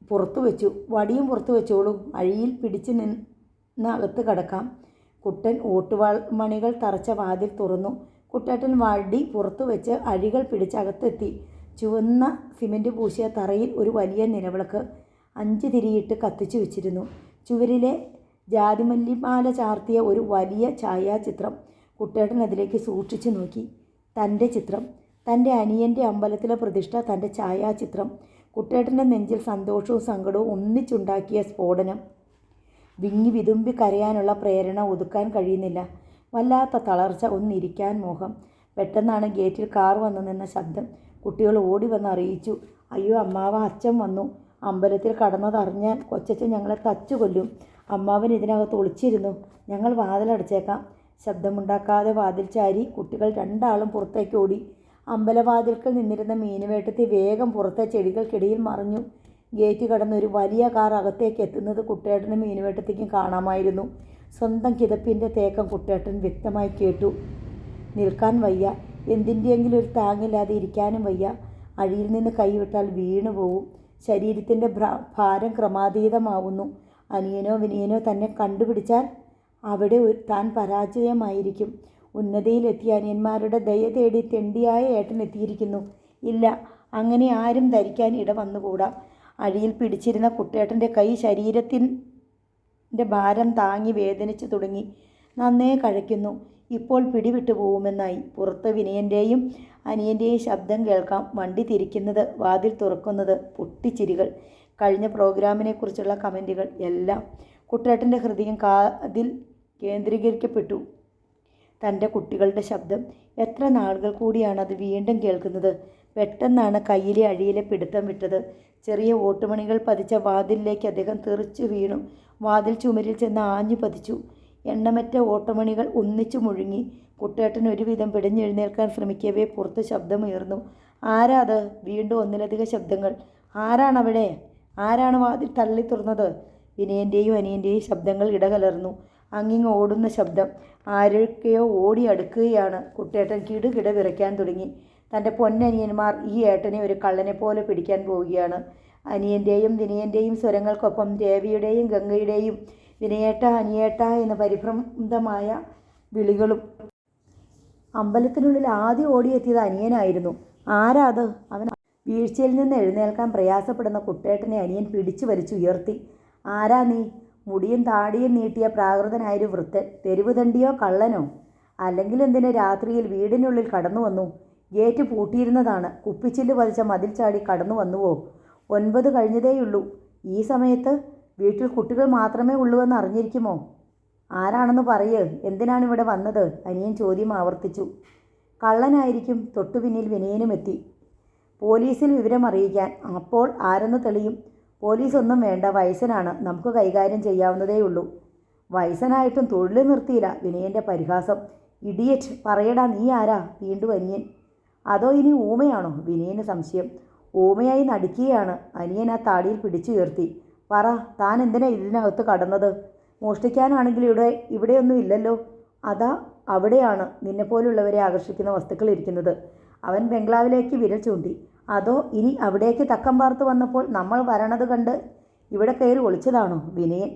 പുറത്തു വെച്ചു. വടിയും പുറത്തു വെച്ചോളൂ, അഴിയിൽ പിടിച്ച് നിന്ന് അകത്ത് കടക്കാം. കുട്ടൻ ഓട്ടുമണികൾ തറച്ച വാതിൽ തുറന്നു. കുട്ടേട്ടൻ വടി പുറത്തു വെച്ച് അഴികൾ പിടിച്ച് അകത്തെത്തി. ചുവന്ന സിമൻറ്റ് പൂശിയ തറയിൽ ഒരു വലിയ നിലവിളക്ക് 5 തിരിയിട്ട് കത്തിച്ചു വെച്ചിരുന്നു. ചുവരിലെ ജാതിമല്ലിമാല ചാർത്തിയ ഒരു വലിയ ഛായാചിത്രം. കുട്ടേട്ടൻ അതിലേക്ക് സൂക്ഷിച്ചു നോക്കി. തൻ്റെ ചിത്രം, തൻ്റെ അനിയൻ്റെ അമ്പലത്തിലെ പ്രതിഷ്ഠ, തൻ്റെ ഛായാചിത്രം. കുട്ടേട്ടൻ്റെ നെഞ്ചിൽ സന്തോഷവും സങ്കടവും ഒന്നിച്ചുണ്ടാക്കിയ സ്ഫോടനം. വിങ്ങി വിതുമ്പി കരയാനുള്ള പ്രേരണ ഒതുക്കാൻ കഴിയുന്നില്ല. വല്ലാത്ത തളർച്ച, ഒന്നിരിക്കാൻ മോഹം. പെട്ടെന്നാണ് ഗേറ്റിൽ കാർ വന്നു നിന്ന ശബ്ദം. കുട്ടികൾ ഓടി വന്ന് അറിയിച്ചു. അയ്യോ അമ്മാവ, അച്ഛൻ വന്നു. അമ്പലത്തിൽ കടന്നതറിഞ്ഞാൽ കൊച്ചച്ഛൻ ഞങ്ങളെ തച്ചു കൊല്ലും. അമ്മാവൻ ഇതിനകത്ത് ഒളിച്ചിരുന്നു. ഞങ്ങൾ വാതിലടച്ചേക്കാം. ശബ്ദമുണ്ടാക്കാതെ വാതിൽ ചാരി കുട്ടികൾ രണ്ടാളും പുറത്തേക്ക് ഓടി. അമ്പലവാതിൽക്കൽ നിന്നിരുന്ന മീനുവേട്ടത്തി വേഗം പുറത്തെ ചെടികൾക്കിടയിൽ മറഞ്ഞു. ഗേറ്റ് കടന്ന് ഒരു വലിയ കാർ അകത്തേക്ക് എത്തുന്നത് കുട്ടേട്ടനും മീനുവേട്ടത്തിക്കും കാണാമായിരുന്നു. സ്വന്തം കിതപ്പിൻ്റെ തേക്കം കുട്ടേട്ടൻ വ്യക്തമായി കേട്ടു. നിൽക്കാൻ വയ്യ, എന്തിൻ്റെയെങ്കിലും ഒരു താങ്ങില്ലാതെ ഇരിക്കാനും വയ്യ. അഴിയിൽ നിന്ന് കൈവിട്ടാൽ വീണു പോവും. ശരീരത്തിൻ്റെ ഭാരം ക്രമാതീതമാവുന്നു. അനിയനോ വിനിയനോ തന്നെ കണ്ടുപിടിച്ചാൽ അവിടെ താൻ പരാജയമായിരിക്കും. ഉന്നതിയിലെത്തിയ അനിയന്മാരുടെ ദയ തേടി തെണ്ടിയായ ഏട്ടൻ എത്തിയിരിക്കുന്നു. ഇല്ല, അങ്ങനെ ആരും ധരിക്കാൻ ഇട വന്നുകൂടാ. അഴിയിൽ പിടിച്ചിരുന്ന കുട്ടേട്ടൻ്റെ കൈ ശരീരത്തിൻ്റെ ഭാരം താങ്ങി വേദനിച്ചു തുടങ്ങി. നന്നേ കഴയ്ക്കുന്നു. ഇപ്പോൾ പിടിവിട്ടു പോവുമെന്നായി. പുറത്ത് വിനയൻ്റെയും അനിയൻ്റെയും ശബ്ദം കേൾക്കാം. വണ്ടി തിരിക്കുന്നത്, വാതിൽ തുറക്കുന്നത്, പൊട്ടിച്ചിരികൾ, കഴിഞ്ഞ പ്രോഗ്രാമിനെക്കുറിച്ചുള്ള കമൻറ്റുകൾ എല്ലാം. കുട്ടേട്ടൻ്റെ ഹൃദയം കാതിൽ കേന്ദ്രീകരിക്കപ്പെട്ടു. തൻ്റെ കുട്ടികളുടെ ശബ്ദം. എത്ര നാളുകൾ കൂടിയാണ് അത് വീണ്ടും കേൾക്കുന്നത്. പെട്ടെന്നാണ് കയ്യിലെ അഴിയിലെ പിടുത്തം വിട്ടത്. ചെറിയ ഓട്ടുമണികൾ പതിച്ച വാതിലിലേക്ക് അദ്ദേഹം തെറിച്ചു വീണു. വാതിൽ ചുമരിൽ ചെന്ന് ആഞ്ഞു പതിച്ചു. എണ്ണമറ്റ ഓട്ടമണികൾ ഒന്നിച്ചു മുഴുങ്ങി. കുട്ടേട്ടൻ ഒരുവിധം പിടഞ്ഞെഴുന്നേൽക്കാൻ ശ്രമിക്കവേ പുറത്ത് ശബ്ദമുയർന്നു. ആരാ അത്? വീണ്ടും ഒന്നിലധികം ശബ്ദങ്ങൾ. ആരാണവിടെ? ആരാണ് വാതിൽ തള്ളി തുറന്നത്? വിനയൻ്റെയും അനിയൻ്റെയും ശബ്ദങ്ങൾ ഇടകലർന്നു. അങ്ങിങ്ങ് ഓടുന്ന ശബ്ദം. ആരൊക്കെയോ ഓടി അടുക്കുകയാണ്. കുട്ടേട്ടൻ കിടുകിട വിറയ്ക്കാൻ തുടങ്ങി. തൻ്റെ പൊന്നനിയന്മാർ ഈ ഏട്ടനെ ഒരു കള്ളനെ പോലെ പിടിക്കാൻ പോവുകയാണ്. അനിയൻ്റെയും വിനയൻ്റെയും സ്വരങ്ങൾക്കൊപ്പം രേവയുടെയും ഗംഗയുടെയും വിനയേട്ട, അനിയേട്ട എന്ന പരിഭ്രാന്തമായ വിളികളും. അമ്പലത്തിനുള്ളിൽ ആദ്യം ഓടിയെത്തിയത് അനിയനായിരുന്നു. ആരാ അത്? അവൻ വീഴ്ചയിൽ നിന്ന് എഴുന്നേൽക്കാൻ പ്രയാസപ്പെടുന്ന കുട്ടേട്ടനെ അനിയൻ പിടിച്ചു വലിച്ചുയർത്തി. ആരാ നീ? മുടിയും താടിയും നീട്ടിയ പ്രാകൃതനായൊരു വൃത്തൻ. തെരുവ് തണ്ടിയോ കള്ളനോ? അല്ലെങ്കിൽ എന്തിന് രാത്രിയിൽ വീടിനുള്ളിൽ കടന്നു വന്നു? ഗേറ്റ് പൂട്ടിയിരുന്നതാണ്. കുപ്പിച്ചില്ല് പതിച്ച മതിൽ ചാടി കടന്നു വന്നുവോ? 9 കഴിഞ്ഞതേയുള്ളൂ. ഈ സമയത്ത് വീട്ടിൽ കുട്ടികൾ മാത്രമേ ഉള്ളൂവെന്ന് അറിഞ്ഞിരിക്കുമോ? ആരാണെന്ന് പറയ്. എന്തിനാണ് ഇവിടെ വന്നത്? അനിയൻ ചോദ്യം ആവർത്തിച്ചു. കള്ളനായിരിക്കും. തൊട്ടു പിന്നിൽ വിനയനും എത്തി. പോലീസിൽ വിവരം അറിയിക്കാൻ. അപ്പോൾ ആരെന്ന് തെളിയും? പോലീസൊന്നും വേണ്ട, വയസ്സനാണ്, നമുക്ക് കൈകാര്യം ചെയ്യാവുന്നതേയുള്ളൂ. വയസ്സനായിട്ടും തൊഴിൽ നിർത്തിയില്ല. വിനയൻ്റെ പരിഹാസം. ഇഡിയറ്റ്, പറയടാ, നീ ആരാ? വീണ്ടും അനിയൻ. അതോ ഇനി ഊമയാണോ? വിനയന് സംശയം. ഊമയായി നടുക്കുകയാണ്. അനിയൻ ആ താടിയിൽ പിടിച്ചുയർത്തി. പറ, താൻ എന്തിനാ ഇതിനകത്ത് കടന്നത്? മോഷ്ടിക്കാനാണെങ്കിൽ ഇവിടെയൊന്നും ഇല്ലല്ലോ. അതാ അവിടെയാണ് നിന്നെപ്പോലുള്ളവരെ ആകർഷിക്കുന്ന വസ്തുക്കൾ ഇരിക്കുന്നത്. അവൻ ബംഗ്ലാവിലേക്ക് വിരൽ ചൂണ്ടി. അതോ ഇനി അവിടേക്ക് തക്കം പാർത്ത് വന്നപ്പോൾ നമ്മൾ വരണത് കണ്ട് ഇവിടെ കയറി ഒളിച്ചതാണോ? വിനയൻ.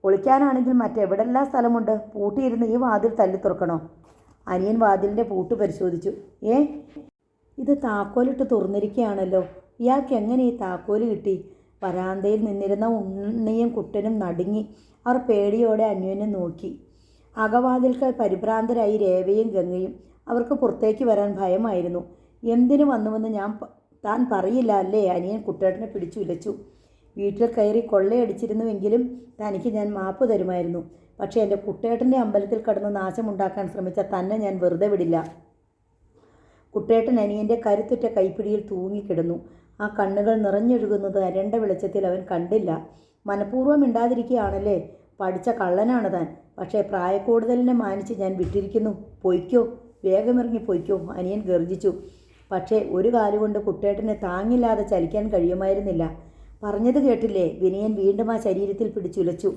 ഒളിക്കാനാണെങ്കിൽ മറ്റെവിടെല്ലാം സ്ഥലമുണ്ട്. പൂട്ടിയിരുന്ന് ഈ വാതിൽ തല്ലി തുറക്കണോ? അനിയൻ വാതിലിൻ്റെ പൂട്ട് പരിശോധിച്ചു. ഇത് താക്കോലിട്ട് തുറന്നിരിക്കുകയാണല്ലോ. ഇയാൾക്ക് എങ്ങനെ ഈ താക്കോല് കിട്ടി? വരാന്തയിൽ നിന്നിരുന്ന ഉണ്ണിയും കുട്ടനും നടുങ്ങി. അവർ പേടിയോടെ അന്യോന്യം നോക്കി. അകവാതിൽക്കൽ പരിഭ്രാന്തരായി രേവയും ഗംഗയും. അവർക്ക് പുറത്തേക്ക് വരാൻ ഭയമായിരുന്നു. എന്തിനു വന്നുവെന്ന് താൻ പറയില്ല അല്ലേ? അനിയൻ കുട്ടേട്ടനെ പിടിച്ചു ഉലച്ചു. വീട്ടിൽ കയറി കൊള്ളയടിച്ചിരുന്നുവെങ്കിലും തനിക്ക് ഞാൻ മാപ്പ് തരുമായിരുന്നു. പക്ഷേ എൻ്റെ കുട്ടേട്ടൻ്റെ അമ്പലത്തിൽ കടന്ന് നാശമുണ്ടാക്കാൻ ശ്രമിച്ച തന്നെ ഞാൻ വെറുതെ വിടില്ല. കുട്ടേട്ടൻ അനിയൻ്റെ കരുത്തുറ്റ കൈപ്പിടിയിൽ തൂങ്ങിക്കിടന്നു. ആ കണ്ണുകൾ നിറഞ്ഞൊഴുകുന്നത് അരണ്ട വെളിച്ചത്തിൽ അവൻ കണ്ടില്ല. മനഃപൂർവ്വം മിണ്ടാതിരിക്കുകയാണല്ലേ? പഠിച്ച കള്ളനാണ് താൻ. പക്ഷേ പ്രായക്കൂടുതലിനെ മാനിച്ച് ഞാൻ വിട്ടിരിക്കുന്നു. പൊയ്ക്കോ, വേഗമിറങ്ങി പൊയ്ക്കോ, അനിയൻ ഗർജിച്ചു. പക്ഷേ ഒരു കാലുകൊണ്ട് കുട്ടേട്ടനെ താങ്ങില്ലാതെ ചലിക്കാൻ കഴിയുമായിരുന്നില്ല. പറഞ്ഞത് കേട്ടില്ലേ? വിനയൻ വീണ്ടും ആ ശരീരത്തിൽ പിടിച്ചുലച്ചു.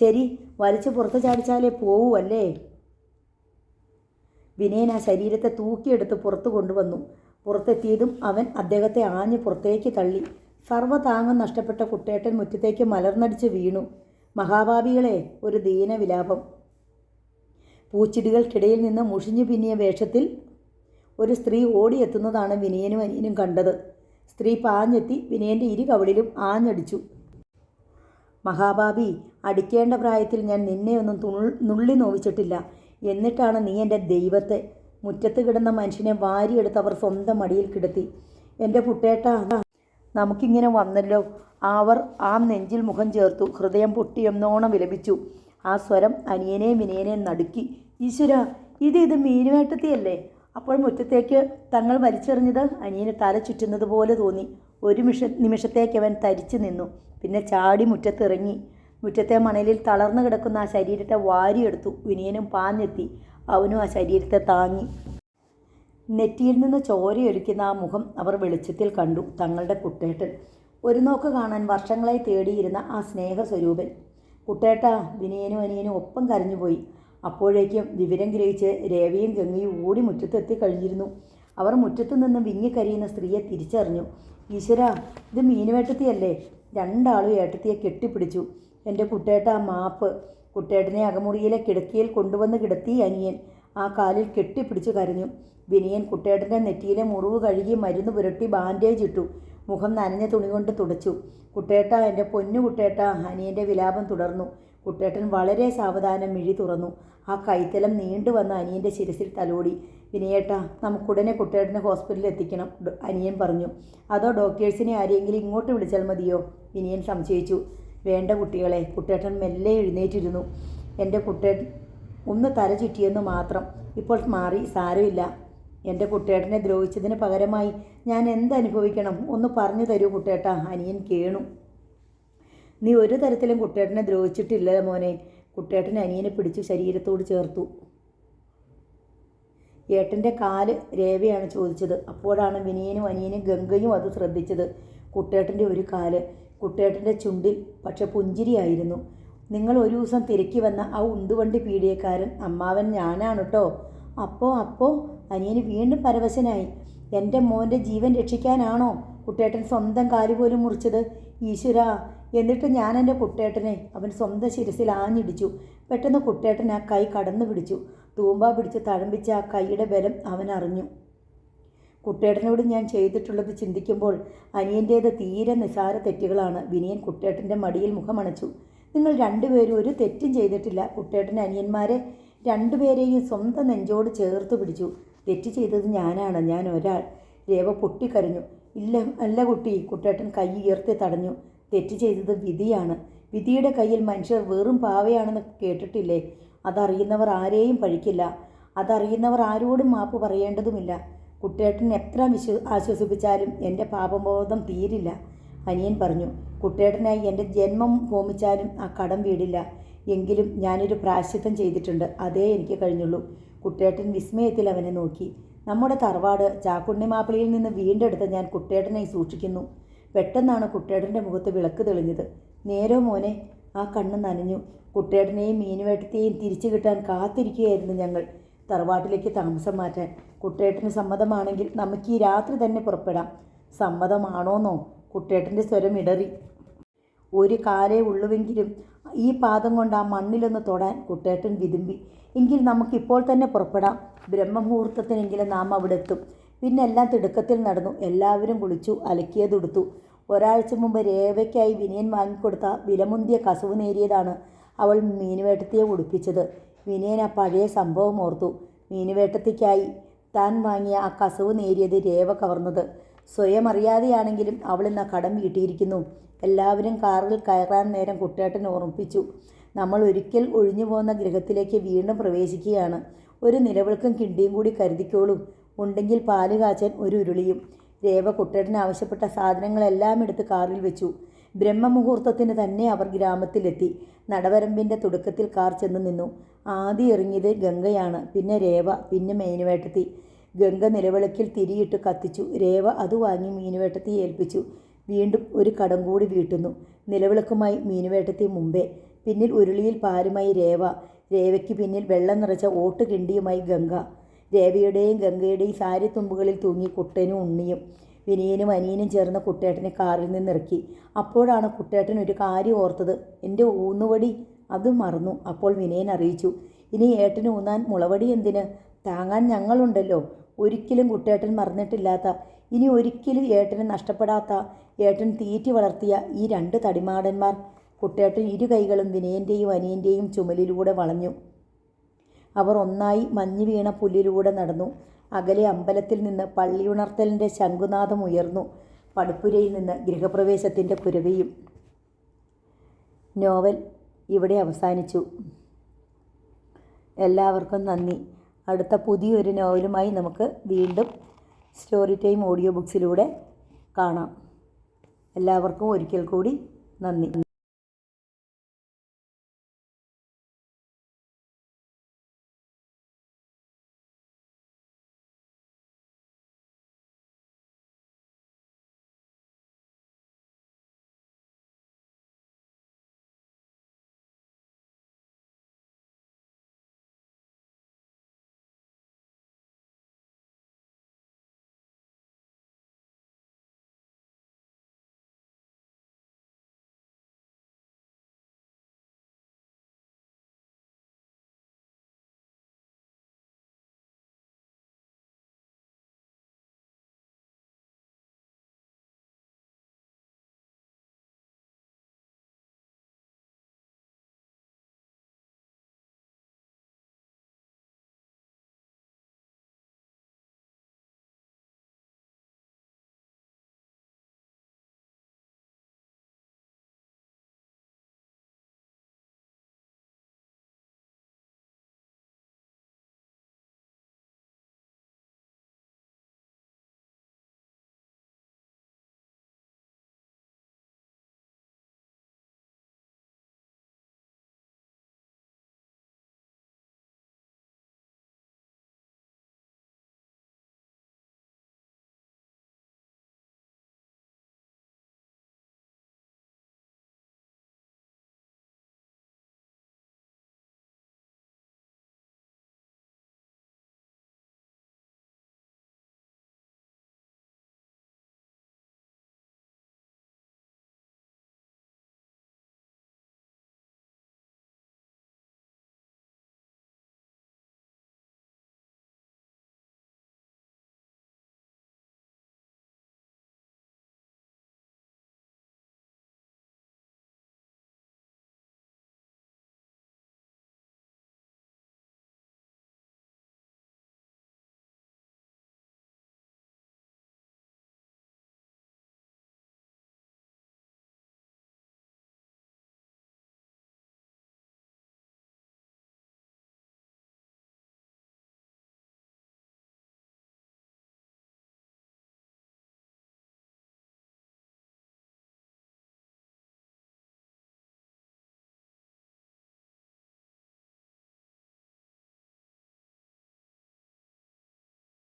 ശരി, വലിച്ചു പുറത്ത് ചാടിച്ചാലേ പോവൂ അല്ലേ? വിനയൻ ആ ശരീരത്തെ തൂക്കിയെടുത്ത് പുറത്തു കൊണ്ടുവന്നു. പുറത്തെത്തിയതും അവൻ അദ്ദേഹത്തെ ആഞ്ഞ് പുറത്തേക്ക് തള്ളി. സർവ്വതാങ്ങം നഷ്ടപ്പെട്ട കുട്ടേട്ടൻ മുറ്റത്തേക്ക് മലർന്നടിച്ച് വീണു. മഹാഭാവികളെ, ഒരു ദീനവിലാപം. പൂച്ചിടികൾക്കിടയിൽ നിന്ന് മുഷിഞ്ഞു പിന്നിയ വേഷത്തിൽ ഒരു സ്ത്രീ ഓടിയെത്തുന്നതാണ് വിനയനും അനിയനും കണ്ടത്. സ്ത്രീ പാഞ്ഞെത്തി വിനയൻ്റെ ഇരു കവളിലും ആഞ്ഞടിച്ചു. മഹാഭാവി, അടിക്കേണ്ട പ്രായത്തിൽ ഞാൻ നിന്നെ ഒന്നും നുള്ളി നോവിച്ചിട്ടില്ല. എന്നിട്ടാണ് നീ എൻ്റെ ദൈവത്തെ. മുറ്റത്ത് കിടന്ന മനുഷ്യനെ വാരിയെടുത്ത് അവർ സ്വന്തം മടിയിൽ കിടത്തി. എൻ്റെ കുട്ടേട്ടാ, നമുക്കിങ്ങനെ വന്നല്ലോ. അവർ ആ നെഞ്ചിൽ മുഖം ചേർത്തു. ഹൃദയം പൊട്ടിയെന്നോണം വിലപിച്ചു. ആ സ്വരം അനിയനെയും വിനയനെയും നടുക്കി. ഈശ്വര, ഇത് മീനുവേട്ടത്തിയല്ലേ? അപ്പോൾ മുറ്റത്തേക്ക് തങ്ങൾ വലിച്ചെറിഞ്ഞത് അനിയന് തല ചുറ്റുന്നത് പോലെ തോന്നി. ഒരു നിമിഷത്തേക്ക് അവൻ തരിച്ചു നിന്നു. പിന്നെ ചാടി മുറ്റത്തിറങ്ങി. മുറ്റത്തെ മണലിൽ തളർന്നു കിടക്കുന്ന ആ ശരീരത്തെ വാരിയെടുത്തു. വിനയനും പാഞ്ഞെത്തി. അവനും ആ ശരീരത്തെ താങ്ങി. നെറ്റിയിൽ നിന്ന് ചോരയൊലിക്കുന്ന ആ മുഖം അവർ വെളിച്ചത്തിൽ കണ്ടു. തങ്ങളുടെ കുട്ടേട്ടൻ. ഒരു നോക്ക് കാണാൻ വർഷങ്ങളായി തേടിയിരുന്ന ആ സ്നേഹസ്വരൂപൻ. കുട്ടേട്ട! വിനയനും അനിയനും ഒപ്പം കരഞ്ഞുപോയി. അപ്പോഴേക്കും വിവരം ഗ്രഹിച്ച് രേവയും ഗംഗയും ഓടി മുറ്റത്തെത്തി കഴിഞ്ഞിരുന്നു. അവർ മുറ്റത്തു നിന്ന് വിങ്ങിക്കരിയുന്ന സ്ത്രീയെ തിരിച്ചറിഞ്ഞു. ഈശ്വര, ഇത് മീനുവേട്ടത്തിയല്ലേ? രണ്ടാളും ഏട്ടത്തിയെ കെട്ടിപ്പിടിച്ചു. എൻ്റെ കുട്ടേട്ട, മാപ്പ്! കുട്ടേട്ടനെ അകമുറിയിലെ കിടക്കയിൽ കൊണ്ടുവന്ന് കിടത്തി അനിയൻ. ആ കാലിൽ കെട്ടിപ്പിടിച്ചു കരഞ്ഞു. വിനയൻ കുട്ടേട്ടൻ്റെ നെറ്റിയിലെ മുറിവ് കഴുകി മരുന്ന് പുരട്ടി ബാൻഡേജ് ഇട്ടു. മുഖം നനഞ്ഞ തുണി കൊണ്ട് തുടച്ചു. കുട്ടേട്ട, എൻ്റെ പൊന്നു കുട്ടേട്ട! അനിയൻ്റെ വിലാപം തുടർന്നു. കുട്ടേട്ടൻ വളരെ സാവധാനം മിഴി തുറന്നു. ആ കൈത്തലം നീണ്ടുവന്ന അനിയൻ്റെ ശിരസിൽ തലോടി. വിനയേട്ട, നമുക്കുടനെ കുട്ടേട്ടനെ ഹോസ്പിറ്റലിൽ എത്തിക്കണം, അനിയൻ പറഞ്ഞു. അതോ ഡോക്ടേഴ്സിനെ ആരെങ്കിലും ഇങ്ങോട്ട് വിളിച്ചാൽ മതിയോ? വിനയൻ സംശയിച്ചു. വേണ്ട കുട്ടികളെ. കുട്ടേട്ടൻ മെല്ലെ എഴുന്നേറ്റിരുന്നു. എൻ്റെ കുട്ടേട്ടൻ ഒന്ന് തല ചുറ്റിയെന്ന് മാത്രം. ഇപ്പോൾ മാറി, സാരമില്ല. എൻ്റെ കുട്ടേട്ടനെ ദ്രോഹിച്ചതിന് പകരമായി ഞാൻ എന്തനുഭവിക്കണം? ഒന്ന് പറഞ്ഞു തരൂ കുട്ടേട്ട, അനിയൻ കേണു. നീ ഒരു തരത്തിലും കുട്ടേട്ടനെ ദ്രോഹിച്ചിട്ടില്ല മോനെ. കുട്ടേട്ടൻ അനിയനെ പിടിച്ചു ശരീരത്തോട് ചേർത്തു. ഏട്ടൻ്റെ കാല് രേവയാണ് ചോദിച്ചത്. അപ്പോഴാണ് വിനയനും അനിയനും ഗംഗയും അത് ശ്രദ്ധിച്ചത്. കുട്ടേട്ടൻ്റെ ഒരു കാല്. കുട്ടേട്ടൻ്റെ ചുണ്ടിൽ പക്ഷെ പുഞ്ചിരിയായിരുന്നു. നിങ്ങൾ ഒരു ദിവസം തിരക്കി വന്ന ആ ഉന്തുവണ്ടി പീഡിയക്കാരൻ അമ്മാവൻ ഞാനാണ് കേട്ടോ. അപ്പോൾ അനിയന് വീണ്ടും പരവശനായി. എൻ്റെ മോൻ്റെ ജീവൻ രക്ഷിക്കാനാണോ കുട്ടേട്ടൻ സ്വന്തം കാല് പോലും മുറിച്ചത്? ഈശ്വര! എന്നിട്ട് ഞാൻ എൻ്റെ കുട്ടേട്ടനെ അവൻ സ്വന്തം ശിരസിൽ ആഞ്ഞിടിച്ചു. പെട്ടെന്ന് കുട്ടേട്ടൻ ആ കൈ കടന്നു പിടിച്ചു. തൂമ്പ പിടിച്ച് തഴമ്പിച്ച ആ കൈയുടെ ബലം അവൻ അറിഞ്ഞു. കുട്ടേട്ടനോട് ഞാൻ ചെയ്തിട്ടുള്ളത് ചിന്തിക്കുമ്പോൾ അനിയൻ്റേത് തീരെ നിസാര തെറ്റുകളാണ്. വിനയൻ കുട്ടേട്ടൻ്റെ മടിയിൽ മുഖമണച്ചു. നിങ്ങൾ രണ്ടുപേരും ഒരു തെറ്റും ചെയ്തിട്ടില്ല. കുട്ടേട്ടൻ അനിയന്മാരെ രണ്ടുപേരെയും സ്വന്തം നെഞ്ചോട് ചേർത്ത് പിടിച്ചു. തെറ്റ് ചെയ്തത് ഞാനാണ്, ഞാൻ ഒരാൾ. രേവ പൊട്ടിക്കരഞ്ഞു. ഇല്ല, അല്ല കുട്ടി. കുട്ടേട്ടൻ കൈ ഉയർത്തി തടഞ്ഞു. തെറ്റ് ചെയ്തത് വിധിയാണ്. വിധിയുടെ കയ്യിൽ മനുഷ്യർ വെറും പാവയാണെന്ന് കേട്ടിട്ടില്ലേ? അതറിയുന്നവർ ആരെയും പഴിക്കില്ല. അതറിയുന്നവർ ആരോടും മാപ്പ് പറയേണ്ടതുമില്ല. കുട്ടേട്ടൻ എത്ര ആശ്വസിപ്പിച്ചാലും എൻ്റെ പാപബോധം തീരില്ല, അനിയൻ പറഞ്ഞു. കുട്ടേട്ടനായി എൻ്റെ ജന്മം ഹോമിച്ചാലും ആ കടം വീടില്ല. എങ്കിലും ഞാനൊരു പ്രായശ്ചിത്തം ചെയ്തിട്ടുണ്ട്. അതേ എനിക്ക് കഴിഞ്ഞുള്ളൂ. കുട്ടേട്ടൻ വിസ്മയത്തിൽ അവനെ നോക്കി. നമ്മുടെ തറവാട് ചാക്കുണ്ണിമാപ്പിളിയിൽ നിന്ന് വീണ്ടെടുത്ത് ഞാൻ കുട്ടേട്ടനായി സൂക്ഷിക്കുന്നു. പെട്ടെന്നാണ് കുട്ടേട്ടൻ്റെ മുഖത്ത് വിളക്ക് തെളിഞ്ഞത്. നേരോ മോനെ? ആ കണ്ണ് നനഞ്ഞു. കുട്ടേട്ടനെയും മീനുവേട്ടത്തെയും തിരിച്ചു കിട്ടാൻ കാത്തിരിക്കുകയായിരുന്നു ഞങ്ങൾ. തറവാട്ടിലേക്ക് താമസം മാറ്റാൻ കുട്ടേട്ടന് സമ്മതമാണെങ്കിൽ നമുക്ക് ഈ രാത്രി തന്നെ പുറപ്പെടാം. സമ്മതമാണോന്നോ? കുട്ടേട്ടൻ്റെ സ്വരം ഇടറി. ഒരു കാലേ ഉള്ളുവെങ്കിലും ഈ പാദം കൊണ്ട് ആ മണ്ണിലൊന്ന് തൊടാൻ കുട്ടേട്ടൻ വിതുമ്പി. എങ്കിൽ നമുക്കിപ്പോൾ തന്നെ പുറപ്പെടാം. ബ്രഹ്മമുഹൂർത്തത്തിനെങ്കിലും നാം അവിടെ എത്തും. പിന്നെ എല്ലാം തിടുക്കത്തിൽ നടന്നു. എല്ലാവരും കുളിച്ചു, അലക്കിയതെടുത്തു. ഒരാഴ്ച മുമ്പ് രേവയ്ക്കായി വിനയൻ വാങ്ങിക്കൊടുത്ത വിലമുന്തിയ കസവ് നേരിയതാണ് അവൾ മീനുവേട്ടത്തിയെ ഉടുപ്പിച്ചത്. വിനയൻ ആ പഴയ സംഭവം ഓർത്തു. മീനുവേട്ടത്തിക്കായി താൻ വാങ്ങിയ ആ കസവ് നേരിയത് രേവ കവർന്നത്. സ്വയം അറിയാതെയാണെങ്കിലും അവൾ ഇന്ന് ആ കടം വീട്ടിയിരിക്കുന്നു. എല്ലാവരും കാറിൽ കയറാൻ നേരം കുട്ടേട്ടൻ ഓർമ്മിപ്പിച്ചു. നമ്മൾ ഒരിക്കൽ ഒഴിഞ്ഞു പോകുന്ന ഗൃഹത്തിലേക്ക് വീണ്ടും പ്രവേശിക്കുകയാണ്. ഒരു നിലവിളക്കും കിണ്ടിയും കൂടി കരുതിക്കോളൂ. ഉണ്ടെങ്കിൽ പാല് കാച്ചാൻ ഒരു ഉരുളിയും. രേവ കുട്ടേട്ടന് ആവശ്യപ്പെട്ട സാധനങ്ങളെല്ലാം എടുത്ത് കാറിൽ വെച്ചു. ബ്രഹ്മമുഹൂർത്തത്തിന് തന്നെ അവർ ഗ്രാമത്തിലെത്തി. നടവരമ്പിൻ്റെ തുടക്കത്തിൽ കാർ ചെന്ന് നിന്നു. ആദ്യം ഇറങ്ങിയത് ഗംഗയാണ്, പിന്നെ രേവ, പിന്നെ മീനുവേട്ടത്തി. ഗംഗ നിലവിളക്കിൽ തിരിയിട്ട് കത്തിച്ചു. രേവ അത് വാങ്ങി മീനുവേട്ടത്തി ഏൽപ്പിച്ചു. വീണ്ടും ഒരു കടം കൂടി വീട്ടുന്നു. നിലവിളക്കുമായി മീനുവേട്ടത്തി മുമ്പേ. പിന്നിൽ ഉരുളിയിൽ പാലുമായി രേവ. രേവയ്ക്ക് പിന്നിൽ വെള്ളം നിറച്ച ഓട്ട് കിണ്ടിയുമായി ഗംഗ. രേവയുടെയും ഗംഗയുടെയും സാരിത്തുമ്പുകളിൽ തൂങ്ങി കുട്ടനും ഉണ്ണിയും. വിനയനും അനിയനും ചേർന്ന് കുട്ടേട്ടനെ കാറിൽ നിന്നിറക്കി. അപ്പോഴാണ് കുട്ടേട്ടൻ ഒരു കാര്യം ഓർത്തത്. എൻ്റെ ഊന്നുവടി അത് മറന്നു. അപ്പോൾ വിനയൻ അറിയിച്ചു. ഇനി ഏട്ടന് ഊന്നാൻ മുളവടി എന്തിന്? താങ്ങാൻ ഞങ്ങളുണ്ടല്ലോ. ഒരിക്കലും കുട്ടേട്ടൻ മറന്നിട്ടില്ലാത്ത, ഇനി ഒരിക്കലും ഏട്ടന് നഷ്ടപ്പെടാത്ത, ഏട്ടൻ തീറ്റി വളർത്തിയ ഈ രണ്ട് തടിമാടന്മാർ. കുട്ടേട്ടൻ ഇരു കൈകളും വിനയൻ്റെയും അനിയൻ്റെയും ചുമലിലൂടെ വളഞ്ഞു. അവർ ഒന്നായി മഞ്ഞു വീണ പുല്ലിലൂടെ നടന്നു. അകലെ അമ്പലത്തിൽ നിന്ന് പള്ളിയുണർത്തലിൻ്റെ ശംഖുനാദം ഉയർന്നു. പടുപ്പുരയിൽ നിന്ന് ഗൃഹപ്രവേശത്തിൻ്റെ കുരവയും. നോവൽ ഇവിടെ അവസാനിച്ചു. എല്ലാവർക്കും നന്ദി. അടുത്ത പുതിയൊരു നോവലുമായി നമുക്ക് വീണ്ടും സ്റ്റോറി ടൈം ഓഡിയോ ബുക്സിലൂടെ കാണാം. എല്ലാവർക്കും ഒരിക്കൽ കൂടി നന്ദി.